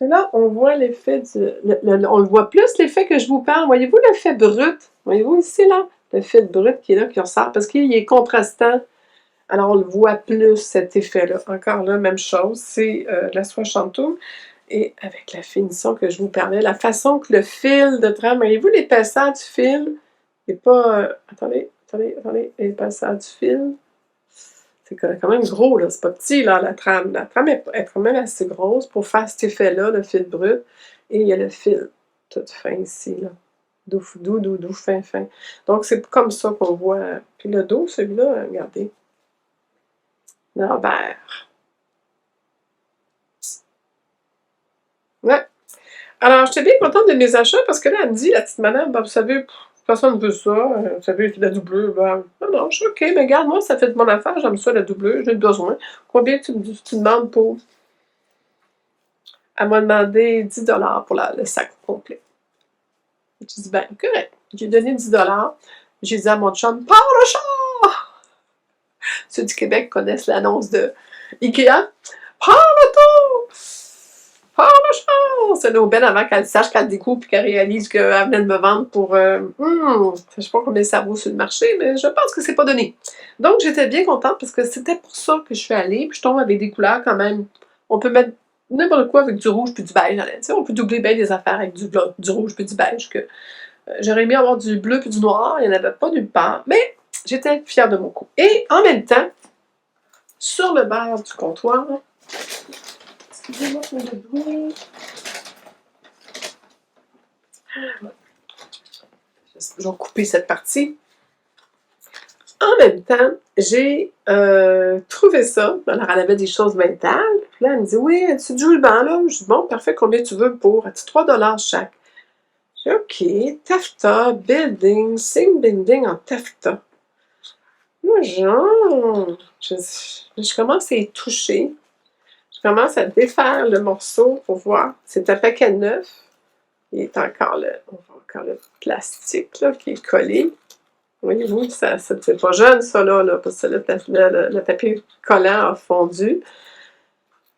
là, on voit l'effet on le voit plus, l'effet que je vous parle. Voyez-vous l'effet brut? Voyez-vous ici, là? L'effet brut qui est là, qui ressort, parce qu'il est contrastant. Alors, on le voit plus, cet effet-là. Encore là, même chose. C'est de la soie chantoum. Et avec la finition que je vous parlais, la façon que le fil de trame, voyez-vous l'épaisseur du fil? Il n'est pas... attendez, l'épaisseur du fil. C'est quand même gros, là. C'est pas petit, là, la trame. La trame est quand même assez grosse pour faire cet effet-là, le fil brut. Et il y a le fil tout fin ici, là. Doux, fin. Donc, c'est comme ça qu'on voit. Puis le dos, celui-là, regardez. L'envers. Ouais. Alors, j'étais bien contente de mes achats parce que là, elle me dit, la petite madame, ben, vous savez, personne ne veut ça. Vous savez, la doublure. Ben, non, je suis OK, mais regarde, moi, ça fait de mon affaire, j'aime ça, la doublure, j'ai besoin. Combien tu demandes pour. Elle m'a demandé 10 pour le sac complet. J'ai dit, ben, correct. J'ai donné 10 $. J'ai dit à mon chum, pars le char! Ceux du Québec connaissent l'annonce de Ikea. Pars l'auto! Pars le char! C'est nos belles avant qu'elle sache, qu'elle découvre et qu'elle réalise qu'elle venait de me vendre pour. Je sais pas combien ça vaut sur le marché, mais je pense que c'est pas donné. Donc, j'étais bien contente parce que c'était pour ça que je suis allée. Puis je tombe avec des couleurs quand même. On peut mettre n'importe quoi avec du rouge puis du beige. On peut doubler bien des affaires avec du rouge puis du beige. J'aurais aimé avoir du bleu puis du noir. Il n'y en avait pas nulle part. Mais j'étais fière de mon coup. Et en même temps, sur le bord du comptoir, excusez-moi pour le bruit. Je vais couper cette partie. En même temps, j'ai trouvé ça. Alors, elle avait des choses métal. Puis là, elle me dit, oui, as-tu du ruban là? Je dis, bon, parfait, combien tu veux pour? Elle dit, 3 $ chaque. Je dis, OK, taffeta, building, sing binding en taffeta. Moi, genre, je commence à y toucher. Je commence à défaire le morceau pour voir. C'est un paquet neuf. Il est encore on voit encore le plastique là, qui est collé. Oui, c'est pas jeune, ça, là, parce que le papier collant a fondu.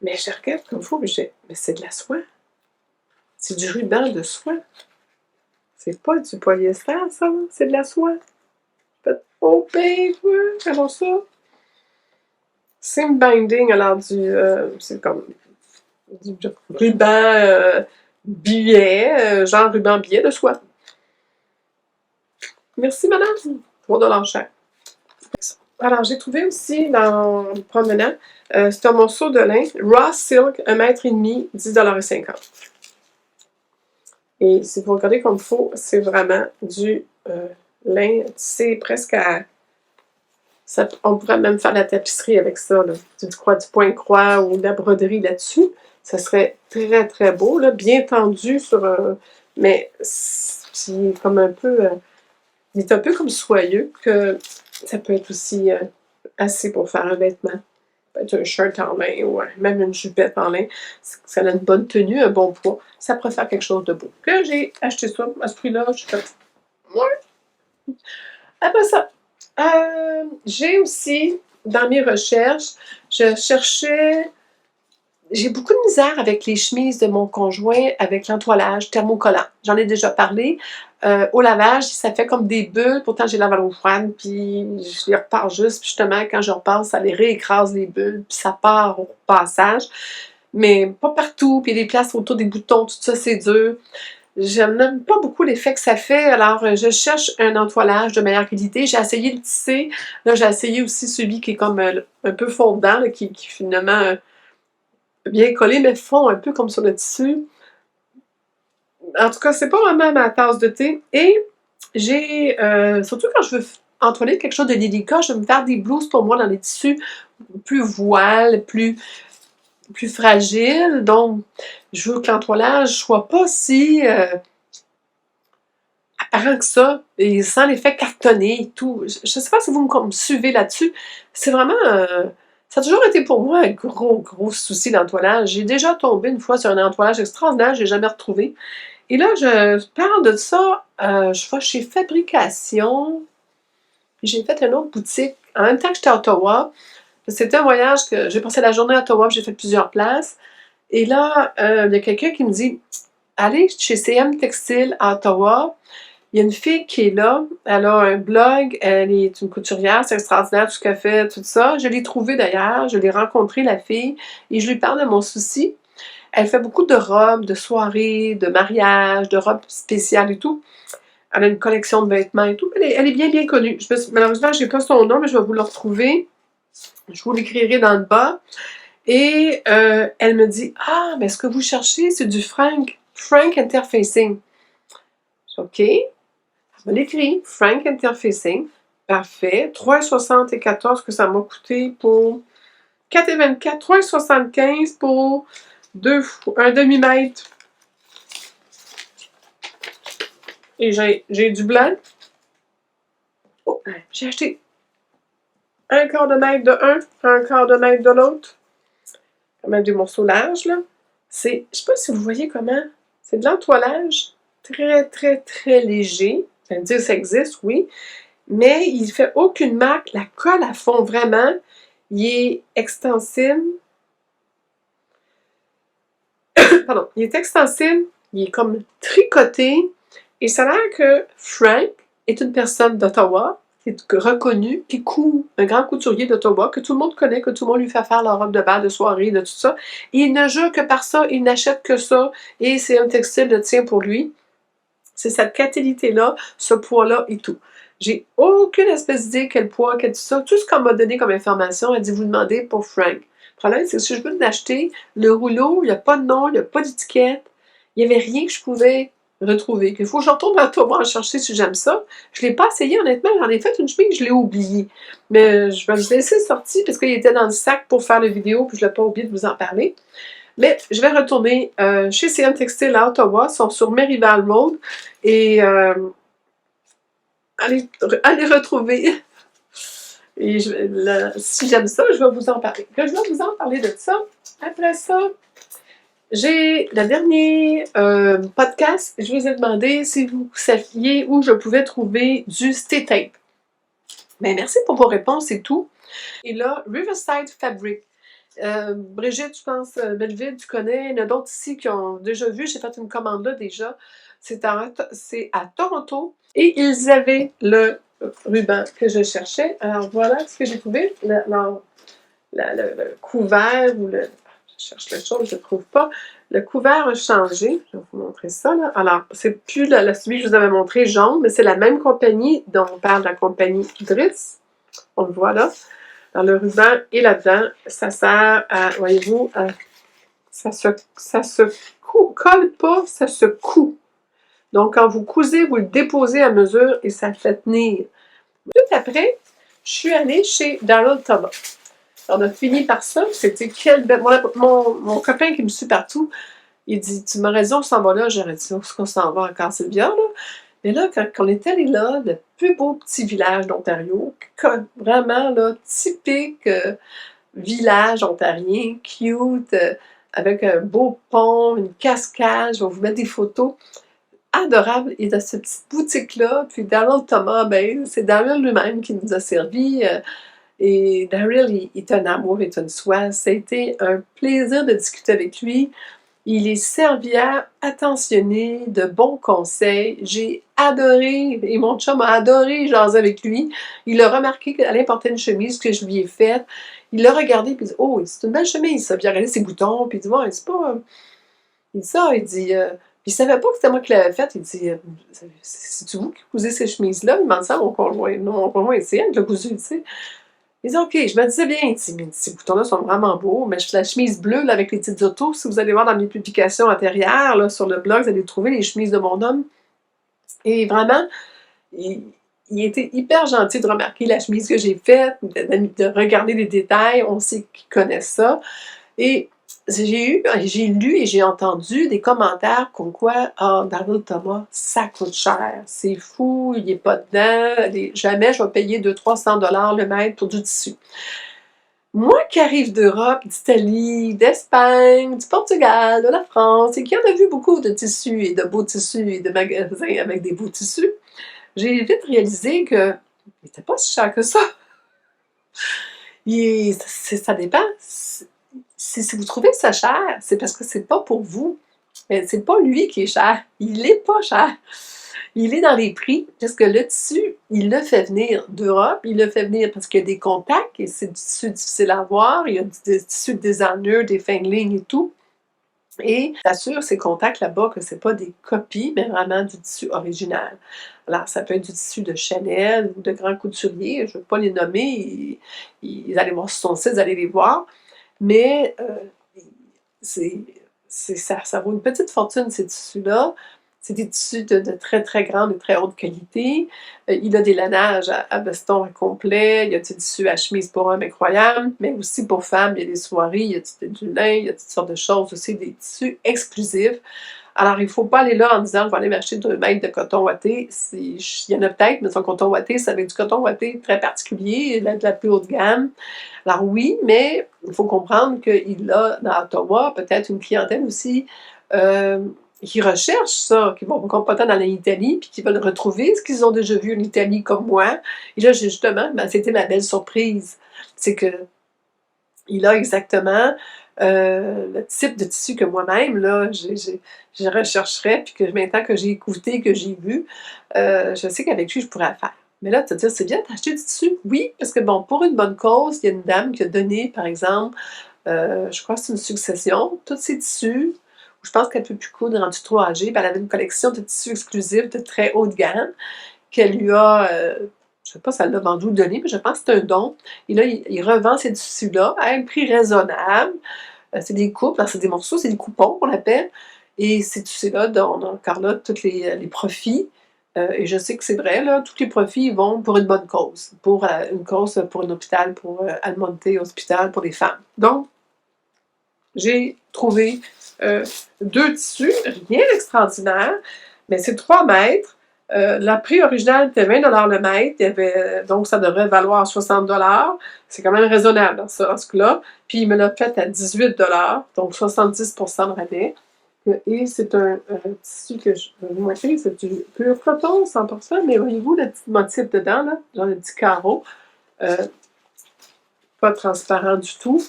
Mais je regarde comme faut, mais c'est de la soie. C'est du ruban de soie. C'est pas du polyester, ça, c'est de la soie. Oh, ben, comment ça? Seam binding, alors c'est comme du ruban billet, genre ruban billet de soie. Merci, madame. 3 $ cher. Alors, j'ai trouvé aussi dans le promenant, c'est un morceau de lin, Raw Silk, 1,5 m, 10,50 $. Et si vous regardez comme il faut, c'est vraiment du lin tissé presque à... on pourrait même faire la tapisserie avec ça, là. Du point-croix ou de la broderie là-dessus. Ça serait très, très beau, là, bien tendu sur un... Mais c'est comme un peu... il est un peu comme soyeux, que ça peut être aussi assez pour faire un vêtement. Ça peut être un shirt en lin ou même une jupette en lin. Ça a une bonne tenue, un bon poids. Ça pourrait faire quelque chose de beau. Que j'ai acheté ça à ce prix-là, je suis fait... Ouais. Après ça, j'ai aussi, dans mes recherches, je cherchais... J'ai beaucoup de misère avec les chemises de mon conjoint avec l'entoilage thermocollant. J'en ai déjà parlé. Au lavage, ça fait comme des bulles. Pourtant, j'ai la à l'eau froide, puis je les repars juste. Puis justement, quand je repasse, ça les réécrase les bulles, puis ça part au passage. Mais pas partout. Puis les places autour des boutons, tout ça, c'est dur. Je n'aime pas beaucoup l'effet que ça fait. Alors, je cherche un entoilage de meilleure qualité. J'ai essayé le tisser. Là, j'ai essayé aussi celui qui est comme un peu fondant, là, qui finalement... bien collé, mais fond un peu comme sur le tissu. En tout cas, c'est pas vraiment ma tasse de thé. Et j'ai, surtout quand je veux entoiler quelque chose de délicat, je vais me faire des blouses pour moi dans des tissus plus voiles, plus fragiles. Donc, je veux que l'entoilage soit pas si apparent que ça, et sans l'effet cartonné et tout. Je sais pas si vous me suivez là-dessus. C'est vraiment... ça a toujours été pour moi un gros souci l'entoilage. J'ai déjà tombé une fois sur un entoilage extraordinaire, je l'ai jamais retrouvé. Et là, je parle de ça, je vais chez Fabrication, j'ai fait une autre boutique, en même temps que j'étais à Ottawa. C'était un voyage que j'ai passé la journée à Ottawa, j'ai fait plusieurs places. Et là, il y a quelqu'un qui me dit, allez chez CM Textile à Ottawa. Il y a une fille qui est là, elle a un blog, elle est une couturière, c'est extraordinaire tout ce qu'elle fait, tout ça. Je l'ai trouvée d'ailleurs, je l'ai rencontrée, la fille, et je lui parle de mon souci. Elle fait beaucoup de robes, de soirées, de mariages, de robes spéciales et tout. Elle a une collection de vêtements et tout. Elle est bien connue. Malheureusement, je n'ai pas son nom, mais je vais vous le retrouver. Je vous l'écrirai dans le bas. Et elle me dit, « Ah, mais ce que vous cherchez, c'est du Frank Interfacing. » OK. Je l'écris, Frank Interfacing. Parfait. 3,74 que ça m'a coûté pour 4,24. 3,75 pour un demi-mètre. Et j'ai du blanc. Oh, j'ai acheté un quart de mètre de un quart de mètre de l'autre. Quand même des morceaux larges, là. Je sais pas si vous voyez comment. C'est de l'entoilage très léger. Ça veut dire que ça existe, oui. Mais il fait aucune marque. La colle à fond vraiment. Il est extensible. Pardon. Il est extensible. Il est comme tricoté. Et ça a l'air que Frank est une personne d'Ottawa, qui est reconnu, qui coud, un grand couturier d'Ottawa, que tout le monde connaît, que tout le monde lui fait faire la robe de bal, de soirée, de tout ça. Et il ne jure que par ça, il n'achète que ça, et c'est un textile de tien pour lui. C'est cette qualité-là, ce poids-là et tout. J'ai aucune espèce d'idée quel poids, quel tout ça. Tout ce qu'on m'a donné comme information, elle dit vous demandez pour Frank. Le problème, c'est que si je veux l'acheter, le rouleau, il n'y a pas de nom, il n'y a pas d'étiquette. Il n'y avait rien que je pouvais retrouver. Il faut que je retourne dans Ottawa en chercher si j'aime ça. Je ne l'ai pas essayé, honnêtement. J'en ai fait une chemise, je l'ai oublié. Mais je vais vous laisser sortir parce qu'il était dans le sac pour faire la vidéo, puis je ne l'ai pas oublié de vous en parler. Mais je vais retourner chez CM Textile à Ottawa. Ils sont sur Maryvale Road. Et allez retrouver. Et si j'aime ça, je vais vous en parler. Je vais vous en parler de ça. Après ça, j'ai le dernier podcast. Je vous ai demandé si vous saviez où je pouvais trouver du stay tape. Mais merci pour vos réponses et tout. Et là, Riverside Fabric. Brigitte, je pense, Belleville, tu connais. Il y en a d'autres ici qui ont déjà vu. J'ai fait une commande là déjà. C'est à Toronto. Et ils avaient le ruban que je cherchais. Alors voilà ce que j'ai trouvé. Le couvert ou le... Je cherche la chose, je ne trouve pas. Le couvert a changé. Je vais vous montrer ça. Là. Alors, c'est plus celui que je vous avais montré, jaune, mais c'est la même compagnie dont on parle, la compagnie Driss. On le voit là. Alors, le ruban est là-dedans. Ça sert à, voyez-vous, ça se colle pas, ça se coud. Donc, quand vous cousez, vous le déposez à mesure et ça fait tenir. Tout après, je suis allée chez Daryl Thomas. On a fini par ça. C'était quel belle... Mon copain qui me suit partout, il dit, tu m'as raison, on s'en va là. J'aurais dit, où est-ce qu'on s'en va encore, Sylvia, là? Mais là, quand on est allé là, le plus beau petit village d'Ontario, vraiment là, typique village ontarien, cute, avec un beau pont, une cascade, je vais vous mettre des photos. Adorable. Et dans cette petite boutique-là, puis Daryl Thomas, ben, c'est Daryl lui-même qui nous a servi. Et Daryl, il est un amour, il est une soie. Ça a été un plaisir de discuter avec lui. Il est serviable, attentionné, de bons conseils. J'ai adoré, et mon chum a adoré jaser avec lui. Il a remarqué qu'elle allait porter une chemise que je lui ai faite. Il l'a regardé, puis il dit « Oh, c'est une belle chemise, ça. » Puis il a regardé ses boutons, puis il dit « Ouais, c'est pas... Il dit ça, il dit... Puis il savait pas que c'était moi qui l'avais faite. Il dit « C'est-tu vous qui cousez ces chemises-là? » Il m'a dit ça à mon conjoint. Non, mon conjoint, c'est elle qui l'a cousu, tu sais. Il dit, OK, je me disais bien, il dit, mais ces boutons-là sont vraiment beaux, mais je fais la chemise bleue là, avec les petites autos. Si vous allez voir dans mes publications antérieures, là, sur le blog, vous allez trouver les chemises de mon homme. Et vraiment, il était hyper gentil de remarquer la chemise que j'ai faite, de regarder les détails. On sait qu'il connaît ça. Et j'ai lu et j'ai entendu des commentaires comme quoi, Daryl Thomas, ça coûte cher, c'est fou, il n'est pas dedans, jamais je vais payer 200-300$ le mètre pour du tissu. Moi qui arrive d'Europe, d'Italie, d'Espagne, du Portugal, de la France, et qui en a vu beaucoup de tissus et de beaux tissus et de magasins avec des beaux tissus, j'ai vite réalisé que il n'était pas si cher que ça. Ça dépend. Si vous trouvez ça cher, c'est parce que c'est pas pour vous. Mais c'est pas lui qui est cher. Il est pas cher. Il est dans les prix, parce que le tissu, il le fait venir d'Europe, il le fait venir parce qu'il y a des contacts, et c'est du tissu difficile à avoir, il y a des tissus désaineux, des fins de ligne et tout. Et j'assure ces contacts là-bas que c'est pas des copies, mais vraiment du tissu original. Alors, ça peut être du tissu de Chanel ou de grands couturiers, je ne veux pas les nommer, allez voir sur son site, vous allez les voir. Mais ça vaut une petite fortune, ces tissus-là. C'est des tissus de très, très grande et très haute qualité. Il a des lanages à veston à complet. Il y a du tissu à chemise pour hommes incroyable, mais aussi pour femmes. Il y a des soirées, il y a du lin, il y a toutes sortes de choses aussi, des tissus exclusifs. Alors, il ne faut pas aller là en disant « je vais aller m'acheter 2 mètres de coton ouaté ». Il y en a peut-être, mais son coton ouaté, c'est avec du coton ouaté très particulier, de la plus haute gamme. Alors oui, mais il faut comprendre qu'il a dans Ottawa peut-être une clientèle aussi qui recherche ça, qui vont pas tant dans l'Italie, puis qui veulent retrouver ce qu'ils ont déjà vu en Italie comme moi. Et là, justement, c'était ma belle surprise. C'est que il a exactement le type de tissu que moi-même, là, je rechercherais, puis que maintenant que j'ai écouté, que j'ai vu, je sais qu'avec lui, je pourrais le faire. Mais là, tu vas te dire, c'est bien, t'as acheté du tissu? Oui, parce que bon, pour une bonne cause, il y a une dame qui a donné, par exemple, je crois que c'est une succession, tous ses tissus, je pense qu'elle ne peut plus coudre, rendue trop âgée, elle avait une collection de tissus exclusifs de très haute gamme, qu'elle lui a, je ne sais pas si elle l'a vendu ou donné, mais je pense que c'est un don. Et là, il revend ces tissus-là à un prix raisonnable. C'est des coupes, c'est des morceaux, c'est des coupons qu'on appelle. Et ces tissus-là, on a encore là tous les profits. Et je sais que c'est vrai, là, tous les profits vont pour une bonne cause. Pour une cause pour un hôpital, pour Almonte Hospital, pour les femmes. Donc, j'ai trouvé 2 tissus, rien d'extraordinaire, mais c'est 3 mètres. Le prix original était 20$ le mètre, donc ça devrait valoir 60$. C'est quand même raisonnable dans ce cas-là. Puis il me l'a fait à 18$, donc 70% de rabais. Et c'est un tissu que je vais vous montrer, c'est du pur coton, 100%, mais voyez-vous le petit motif dedans, là, genre le petit carreau, pas transparent du tout.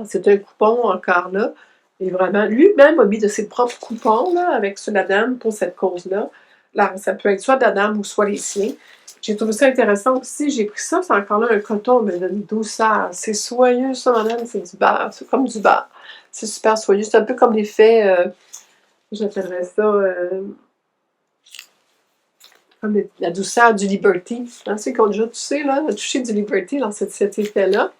C'est un coupon encore là. Et vraiment, lui-même a mis de ses propres coupons là, avec ceux de la dame pour cette cause-là. Là, ça peut être soit de la dame ou soit les siens. J'ai trouvé ça intéressant aussi. J'ai pris ça, c'est encore là un coton, mais d'une douceur. C'est soyeux, ça, madame, c'est du beurre. C'est comme du beurre. C'est super soyeux. C'est un peu comme l'effet, j'appellerais ça, comme la douceur du Liberty. Hein, ceux qui ont déjà touché, là, touché du Liberty dans cet effet-là.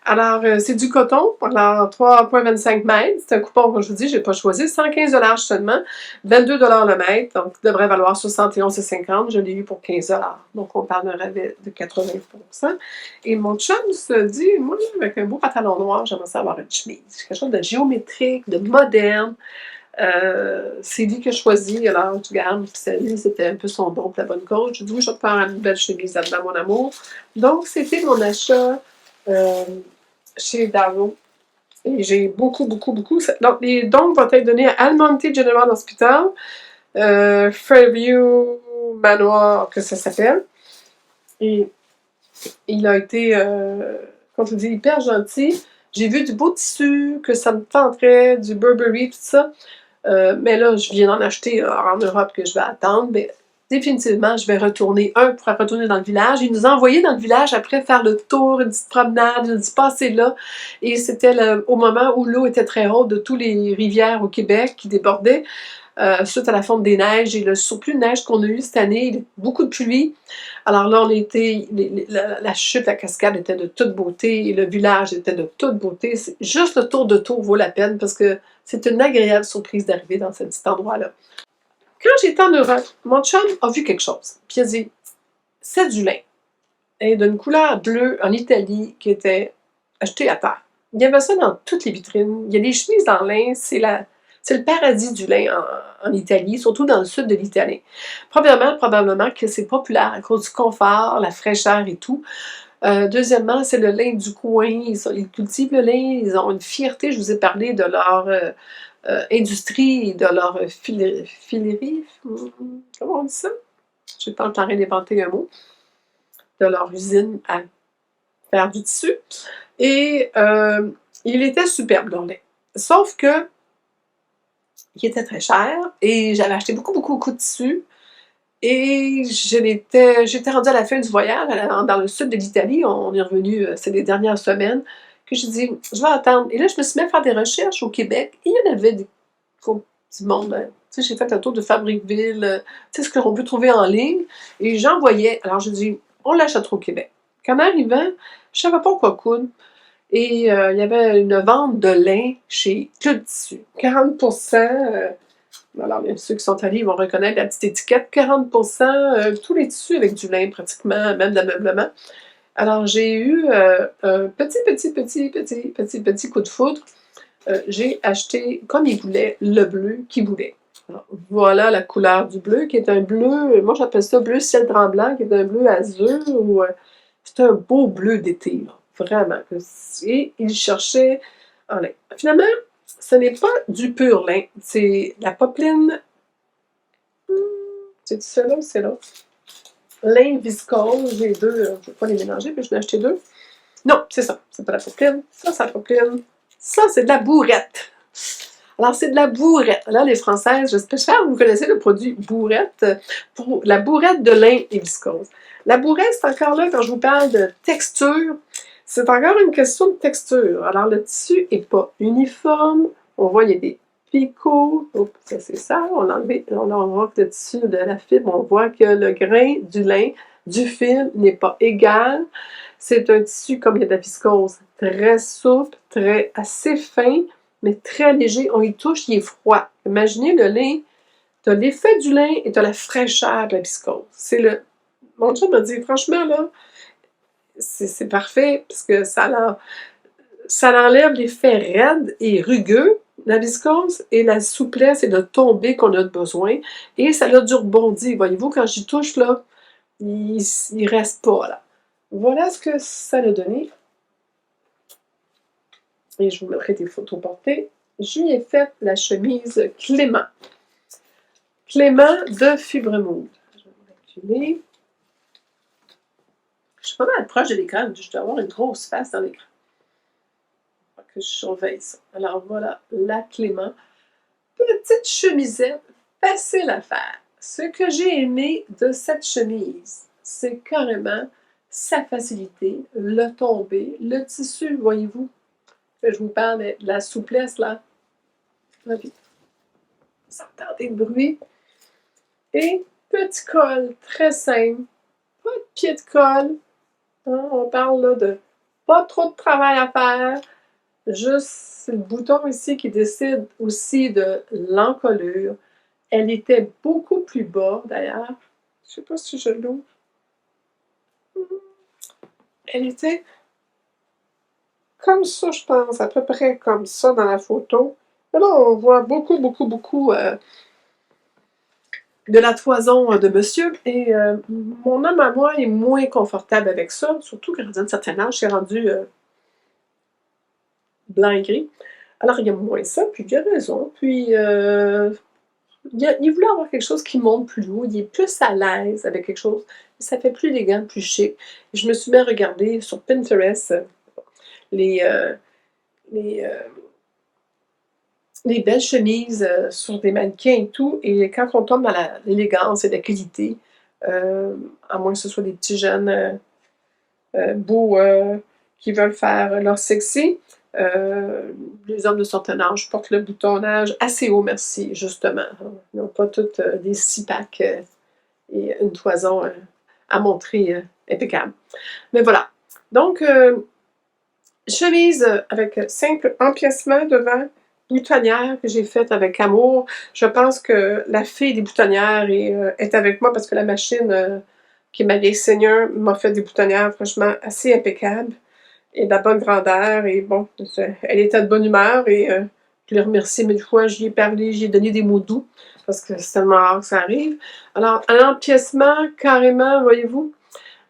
Alors, c'est du coton, alors 3,25 mètres. C'est un coupon, comme je vous dis, je n'ai pas choisi. 115 seulement, 22 le mètre, donc il devrait valoir 71,50. Je l'ai eu pour 15 donc on parle d'un rabais de 80%. Et mon chum se dit, moi, avec un beau pantalon noir, j'aimerais ça avoir une chemise. Quelque chose de géométrique, de moderne. C'est lui qui a choisi, alors tu gardes, puis c'était un peu son don pour la bonne cause. Je lui ai dit, oui, je vais te faire une belle chemise là-dedans, mon amour. Donc, c'était mon achat chez Darrow. Et j'ai beaucoup. Donc, les dons vont être donnés à Almonte General Hospital, Fairview Manoir, que ça s'appelle. Et il a été, comme je vous dis, hyper gentil. J'ai vu du beau tissu, que ça me tenterait, du Burberry, tout ça. Mais là, je viens d'en acheter en Europe que je vais attendre. Mais définitivement, je vais retourner. Pour retourner dans le village. Il nous a envoyés dans le village après faire le tour, une petite promenade. Il nous a dit passer là. Et c'était au moment où l'eau était très haute de toutes les rivières au Québec qui débordaient. Suite à la fonte des neiges et le surplus de neige qu'on a eu cette année, beaucoup de pluie. Alors là, on était, la chute, la cascade était de toute beauté, et le village était de toute beauté. Juste le tour de tour vaut la peine parce que c'est une agréable surprise d'arriver dans ce petit endroit-là. Quand j'étais en Europe, mon chum a vu quelque chose. Puis il a dit, c'est du lin. Et d'une couleur bleue en Italie qui était acheté à terre. Il y avait ça dans toutes les vitrines. Il y a des chemises en lin, c'est le paradis du lin en Italie, surtout dans le sud de l'Italie. Premièrement, probablement que c'est populaire à cause du confort, la fraîcheur et tout. Deuxièmement, c'est le lin du coin. Ils cultivent le lin, ils ont une fierté. Je vous ai parlé de leur industrie, de leur filerie. Comment on dit ça? Je n'ai pas en train d'inventer un mot. De leur usine à faire du tissu. Et il était superbe, leur lait. Sauf que il était très cher et j'avais acheté beaucoup de tissu. Et j'étais rendue à la fin du voyage, dans le sud de l'Italie. On est revenu, c'est les dernières semaines, que j'ai dit, je vais attendre. Et là, je me suis mis à faire des recherches au Québec. Et il y en avait du monde. Tu sais, j'ai fait un tour de Fabricville, tu sais, ce qu'on peut trouver en ligne. Et j'en voyais. Alors, j'ai dit, on l'achètera au Québec. Qu'en arrivant, je ne savais pas quoi coudre. Et il y avait une vente de lin chez Club Tissu. 40%, alors ceux qui sont allés ils vont reconnaître la petite étiquette, 40%, tous les tissus avec du lin pratiquement, même d'ameublement. Alors j'ai eu un petit coup de foudre. J'ai acheté, comme il voulait, le bleu qu'il voulait. Alors, voilà la couleur du bleu, qui est un bleu, moi j'appelle ça bleu ciel tremblant, qui est un bleu azur, ou c'est un beau bleu d'été, là, vraiment. Et il cherchait en lin. Finalement, ce n'est pas du pur lin, c'est la popeline. C'est ça là ou c'est là? Lin viscose, j'ai deux, je ne vais pas les mélanger, puis je vais en acheter deux. Non, c'est ça, c'est pas la popeline, ça c'est la popeline, ça c'est de la bourrette. Alors, c'est de la bourrette. Là, les Françaises, j'espère que vous connaissez le produit bourrette. Pour la bourrette de lin et viscose. La bourrette, c'est encore là, quand je vous parle de texture, c'est encore une question de texture. Alors, le tissu n'est pas uniforme. On voit, il y a des picots. Oups, ça, c'est ça. On enlève le tissu de la fibre. On voit que le grain du lin, du fil, n'est pas égal. C'est un tissu, comme il y a de la viscose, très souple, assez fin, mais très léger. On y touche, il est froid. Imaginez le lin, tu as l'effet du lin et tu as la fraîcheur de la viscose. Mon chum m'a dit, franchement, là, c'est parfait, parce que ça enlève l'effet raide et rugueux de la viscose et la souplesse et le tombé qu'on a besoin. Et ça a du rebondi. Voyez-vous, quand j'y touche, là, il reste pas, là. Voilà ce que ça a donné. Et je vous mettrai des photos portées. je lui ai fait la chemise Clément. Clément de Fibre Mousse. Je vais reculer. Je suis pas mal proche de l'écran, je dois avoir une grosse face dans l'écran. Il faut que je surveille ça. Alors voilà, la Clément. Petite chemisette, facile à faire. Ce que j'ai aimé de cette chemise, c'est carrément sa facilité, le tombé, le tissu, voyez-vous, que je vous parle de la souplesse là. Vous entendez le bruit. Et petit col, très simple. Pas de pied de colle. Hein, on parle là de pas trop de travail à faire. Juste le bouton ici qui décide aussi de l'encolure. Elle était beaucoup plus bas d'ailleurs. Je sais pas si je l'ouvre. Elle était comme ça, je pense, à peu près comme ça dans la photo. Et là, on voit beaucoup de la toison de monsieur. Et mon homme à moi est moins confortable avec ça, surtout quand dans un certain âge, c'est rendu blanc et gris. Alors, il y a moins ça, puis il a raison. Puis, il voulait avoir quelque chose qui monte plus haut. Il est plus à l'aise avec quelque chose. Ça fait plus élégant, plus chic. Et je me suis mis à regarder sur Pinterest les, les, les belles chemises sur des mannequins et tout. Et quand on tombe dans l'élégance et la qualité, à moins que ce soit des petits jeunes beaux qui veulent faire leur sexy, les hommes de certain âge portent le boutonnage assez haut, merci, justement. Ils n'ont pas toutes des six-packs et une toison à montrer impeccable. Mais voilà. Donc, chemise avec simple empiècement devant, boutonnière que j'ai faite avec amour. Je pense que la fille des boutonnières est avec moi parce que la machine qui est ma vieille seigneur m'a fait des boutonnières franchement assez impeccables et de la bonne grandeur. Et bon, elle était de bonne humeur et je l'ai remerciée mille fois. J'y ai parlé, j'y ai donné des mots doux parce que c'est tellement rare que ça arrive. Alors, un empiècement, carrément, voyez-vous,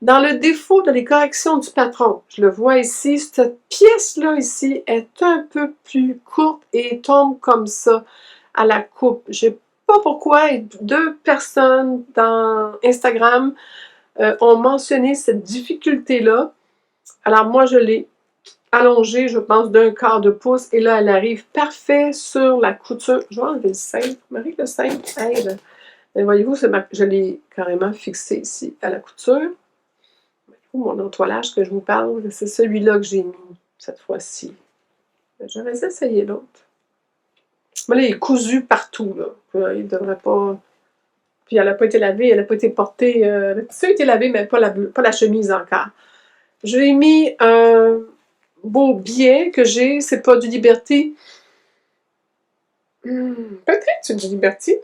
dans le défaut de les corrections du patron, je le vois ici, cette pièce-là ici est un peu plus courte et tombe comme ça à la coupe. Je ne sais pas pourquoi 2 personnes dans Instagram ont mentionné cette difficulté-là. Alors moi, je l'ai allongée, je pense, d'1/4 de pouce et là, elle arrive parfait sur la couture. Je vais enlever le cintre. Marie, le cintre aide. Mais voyez-vous, je l'ai carrément fixé ici à la couture. Mon entoilage que je vous parle, c'est celui-là que j'ai mis cette fois-ci. J'aurais essayé l'autre. Mais là, il est cousu partout, là. Il devrait pas... Puis elle n'a pas été lavée, elle n'a pas été portée... Le tissu a été lavé, mais pas la chemise encore. J'ai mis un beau biais que j'ai. C'est pas du Liberty. Peut-être c'est du Liberty.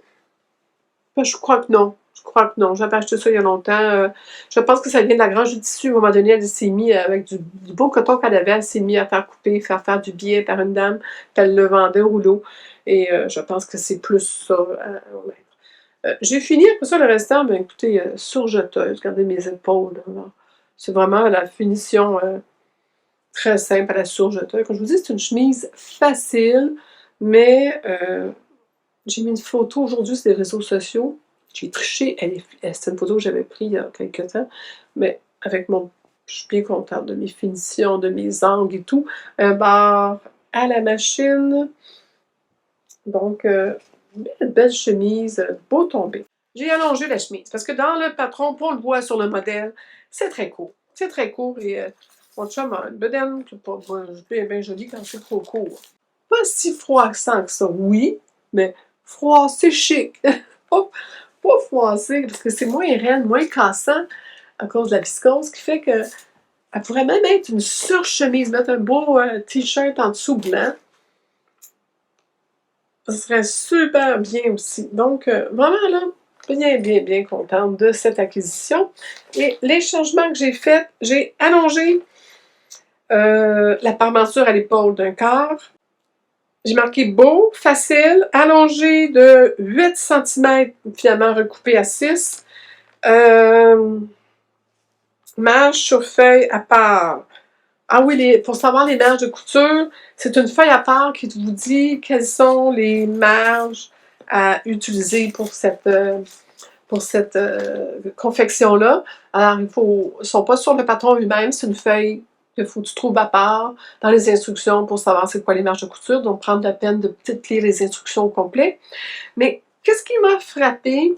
Je crois que non. Je crois que non. J'avais acheté ça il y a longtemps. Je pense que ça vient de la grange du tissu. À un moment donné, elle s'est mise avec du beau coton qu'elle avait. Elle s'est mise à faire couper, faire du biais par une dame. Puis elle le vendait au rouleau. Et je pense que c'est plus ça. J'ai fini après ça le restant. Ben écoutez, surjeteuse. Regardez mes épaules. C'est vraiment la finition très simple à la surjeteuse. Comme je vous dis, c'est une chemise facile. Mais j'ai mis une photo aujourd'hui sur les réseaux sociaux. J'ai triché, c'est une photo que j'avais prise il y a quelques temps, mais avec je suis bien contente de mes finitions, de mes angles et tout. Un bar à la machine. Donc, une belle chemise, beau tombé. J'ai allongé la chemise, parce que dans le patron, on le voit sur le modèle, c'est très court. C'est très court et mon chum a une bedaine qui est bien jolie quand c'est trop court. Pas si froissant que ça, oui, mais froissé chic. pas froissé, parce que c'est moins raide, moins cassant à cause de la viscose, qui fait que elle pourrait même être une surchemise, mettre un beau t-shirt en dessous blanc. Ça serait super bien aussi. Donc, vraiment là, bien contente de cette acquisition. Et les changements que j'ai faits, j'ai allongé la parmenture à l'épaule d'1/4. J'ai marqué beau, facile, allongé de 8 cm, finalement recoupé à 6. Marge sur feuille à part. Ah oui, pour savoir les marges de couture, c'est une feuille à part qui vous dit quelles sont les marges à utiliser pour cette confection-là. Alors, ils ne sont pas sur le patron lui-même, c'est une feuille qu'il faut que tu trouves à part dans les instructions pour savoir c'est quoi les marges de couture, donc prendre la peine de peut-être lire les instructions au complet. Mais qu'est-ce qui m'a frappée?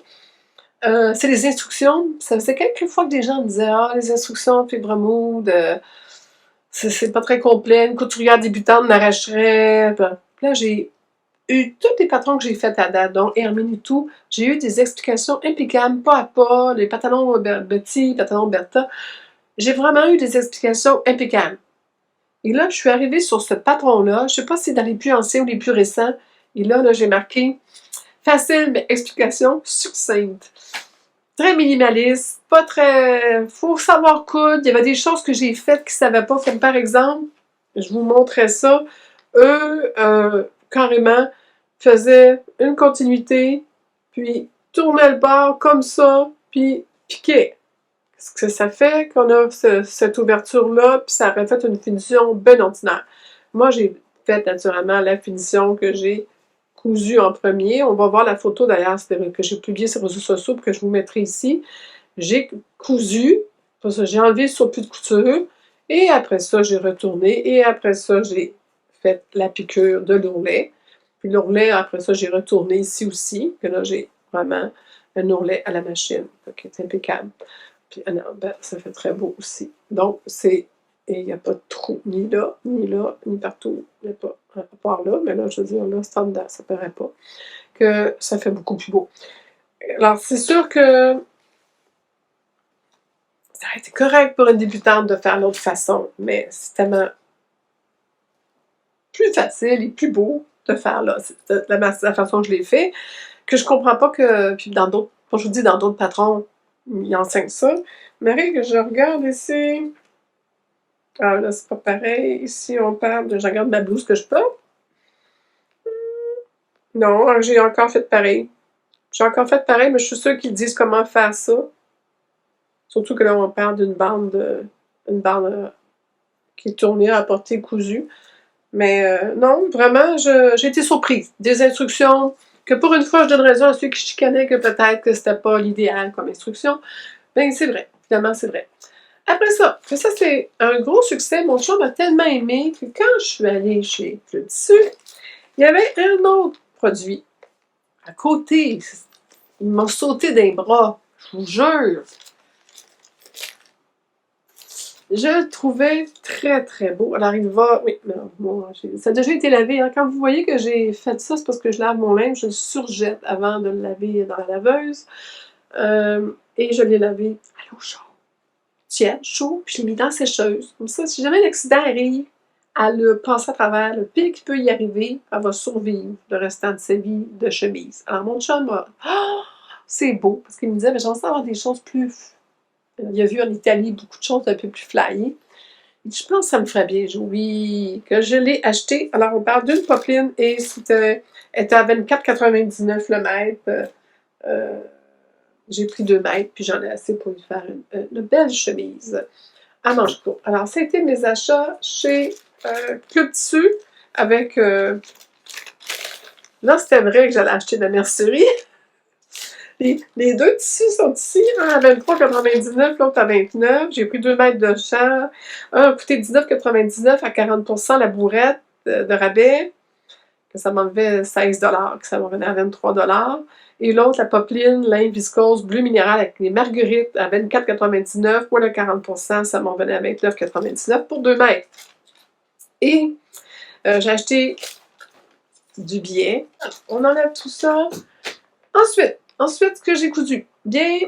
C'est les instructions. Ça faisait quelques fois que des gens me disaient « Ah, les instructions, fibre moude, c'est pas très complet, une couturière débutante m'arracherait. » Là, j'ai eu tous les patrons que j'ai faits à date, donc Hermine et tout, j'ai eu des explications impeccables, pas à pas, les pantalons Betty, les pantalons Bertha. J'ai vraiment eu des explications impeccables. Et là, je suis arrivée sur ce patron-là, je sais pas si c'est dans les plus anciens ou les plus récents, et là j'ai marqué « Facile, mais explication succincte ». Très minimaliste, pas très... Faut savoir coudre. Il y avait des choses que j'ai faites qu'ils ne savaient pas, comme par exemple, je vous montrais ça, eux, carrément, faisaient une continuité, puis tournaient le bord comme ça, puis piquaient. Qu'est-ce que ça fait qu'on a cette ouverture-là, puis ça aurait fait une finition bien ordinaire. Moi, j'ai fait naturellement la finition que j'ai cousu en premier. On va voir la photo d'ailleurs que j'ai publiée sur les réseaux sociaux que je vous mettrai ici. J'ai cousu, j'ai enlevé le surplus de couture, et après ça, j'ai retourné, et après ça, j'ai fait la piqûre de l'ourlet. Puis l'ourlet, après ça, j'ai retourné ici aussi, que là, j'ai vraiment un ourlet à la machine, qui est impeccable. Puis ben, ça fait très beau aussi. Donc, c'est... Et il n'y a pas de trou, ni là, ni partout. Il n'y a pas, à part là, mais là, je veux dire, là, c'est en dedans, ça ne paraît pas. Que ça fait beaucoup plus beau. Alors, c'est sûr que ça aurait été correct pour une débutante de faire l'autre façon, mais c'est tellement plus facile et plus beau de faire là. C'est la façon que je l'ai fait, que je comprends pas que... Puis dans d'autres... Je vous dis, dans d'autres patrons, ils enseignent ça. Mais que je regarde ici... Ah là, c'est pas pareil. Ici, on parle de... Je regarde ma blouse que je porte. Non, j'ai encore fait pareil. J'ai encore fait pareil, mais je suis sûre qu'ils disent comment faire ça. Surtout que là, on parle d'une bande, qui est tournée à portée cousue. Mais non, vraiment, j'ai été surprise. Des instructions que pour une fois, je donne raison à ceux qui chicanaient que peut-être que c'était pas l'idéal comme instruction. Ben c'est vrai, finalement, c'est vrai. Après ça, c'est un gros succès. Mon chum a tellement aimé que quand je suis allée chez Le Tissu, il y avait un autre produit à côté. Ils m'ont sauté des bras, je vous jure. Je le trouvais très, très beau. Alors, il va... Oui, bon, ça a déjà été lavé. Hein. Quand vous voyez que j'ai fait ça, c'est parce que je lave mon linge, je le surjette avant de le laver dans la laveuse. Et je l'ai lavé à l'eau chaude. Tiède, chaud, puis je l'ai mis dans la sécheuse. Comme ça, si jamais un accident arrive, elle le passe à travers. Le pire qui peut y arriver, elle va survivre le restant de sa vie de chemise. Alors, mon chum m'a... Oh, c'est beau! Parce qu'il me disait, mais j'en sais avoir des choses plus... Il a vu en Italie beaucoup de choses un peu plus flyées. Je pense que ça me ferait bien. Oui, que je l'ai acheté. Alors, on parle d'une popeline et c'était à 24,99 le mètre. J'ai pris 2 mètres, puis j'en ai assez pour lui faire une belle chemise à manches courtes. Alors, ça a été mes achats chez Club Tissu avec... là, c'était vrai que j'allais acheter de la mercerie. Les deux tissus sont ici, un à 23,99, l'autre à 29. J'ai pris 2 mètres de champ. Un a coûté 19,99 à 40% la bourrette de rabais, que ça m'enlevait 16 $, que ça m'en venait à 23 $. Et l'autre, la popeline, laine viscose, bleu minéral avec les marguerites à 24,99. Moi, le 40%, ça m'en venait à 29,99 pour 2 mètres. Et j'ai acheté du billet. On enlève tout ça. Ensuite, ce que j'ai cousu. Bien,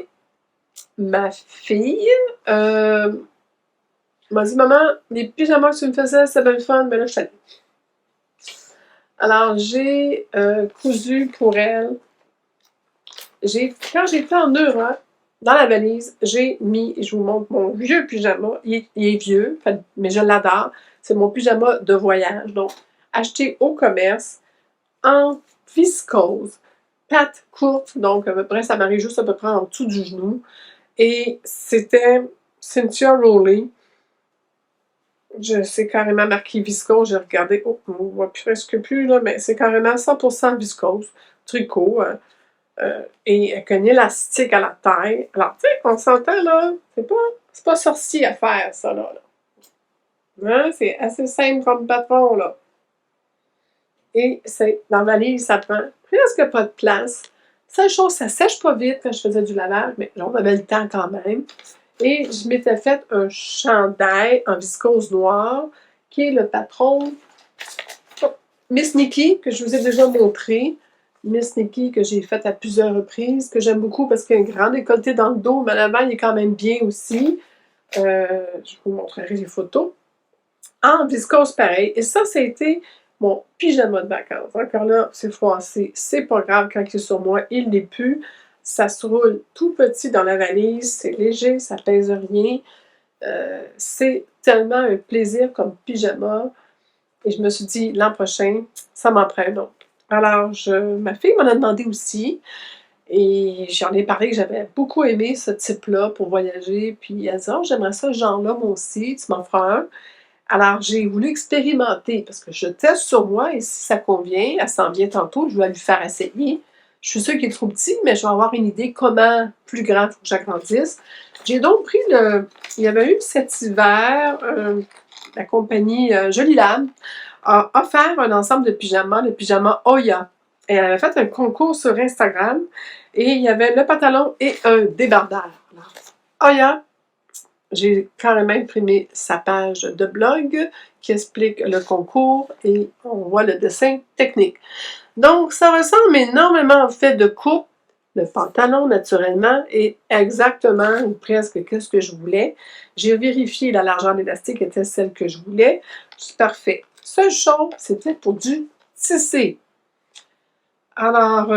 ma fille m'a dit « Maman, les pyjamas que tu me faisais, c'est bien le fun, mais là, je suis allée. » Alors, j'ai cousu pour elle. Quand j'étais en Europe, dans la valise, j'ai mis, je vous montre mon vieux pyjama. Il est vieux, mais je l'adore. C'est mon pyjama de voyage. Donc, acheté au commerce, en viscose, patte courte, donc à peu près, ça m'arrive juste à peu près en dessous du genou. Et c'était Cynthia Rowley. C'est carrément marqué viscose, j'ai regardé, oh, on voit presque plus, là, mais c'est carrément 100% viscose, tricot, et avec un élastique à la taille. Alors, tu sais, on s'entend, là, c'est pas sorcier à faire, ça, là. Hein? C'est assez simple comme patron, là. Et c'est, dans la valise, ça prend presque pas de place. Seule chose, ça sèche pas vite quand je faisais du lavage, mais on avait le temps quand même. Et je m'étais fait un chandail en viscose noire, qui est le patron Miss Nikki, que je vous ai déjà montré. Miss Nikki, que j'ai faite à plusieurs reprises, que j'aime beaucoup parce qu'il y a un grand décolleté dans le dos, mais l'avant, il est quand même bien aussi. Je vous montrerai les photos. En viscose pareil. Et ça a été mon pyjama de vacances. Encore là, c'est froissé. C'est pas grave quand il est sur moi. Il n'est plus. Ça se roule tout petit dans la valise. C'est léger, ça pèse rien. C'est tellement un plaisir comme pyjama. Et je me suis dit, l'an prochain, ça m'en prend un autre. Alors, ma fille m'en a demandé aussi. Et j'en ai parlé que j'avais beaucoup aimé ce type-là pour voyager. Puis elle dit, oh, j'aimerais ça, ce genre-là, moi aussi. Tu m'en feras un. Alors, j'ai voulu expérimenter parce que je teste sur moi et si ça convient, elle s'en vient tantôt, je vais lui faire essayer. Je suis sûre qu'il est trop petit, mais je vais avoir une idée comment plus grand il faut que j'agrandisse. J'ai donc pris il y avait eu cet hiver, la compagnie Jolie Lab a offert un ensemble de pyjamas, le pyjama Oya. Et elle avait fait un concours sur Instagram et il y avait le pantalon et un débardeur. Alors, Oya, j'ai carrément imprimé sa page de blog qui explique le concours et on voit le dessin technique. Donc, ça ressemble énormément en fait de coupe. Le pantalon, naturellement, est exactement ou presque ce que je voulais. J'ai vérifié la largeur d'élastique était celle que je voulais. C'est parfait. Seule chose, c'était pour du tissé. Alors,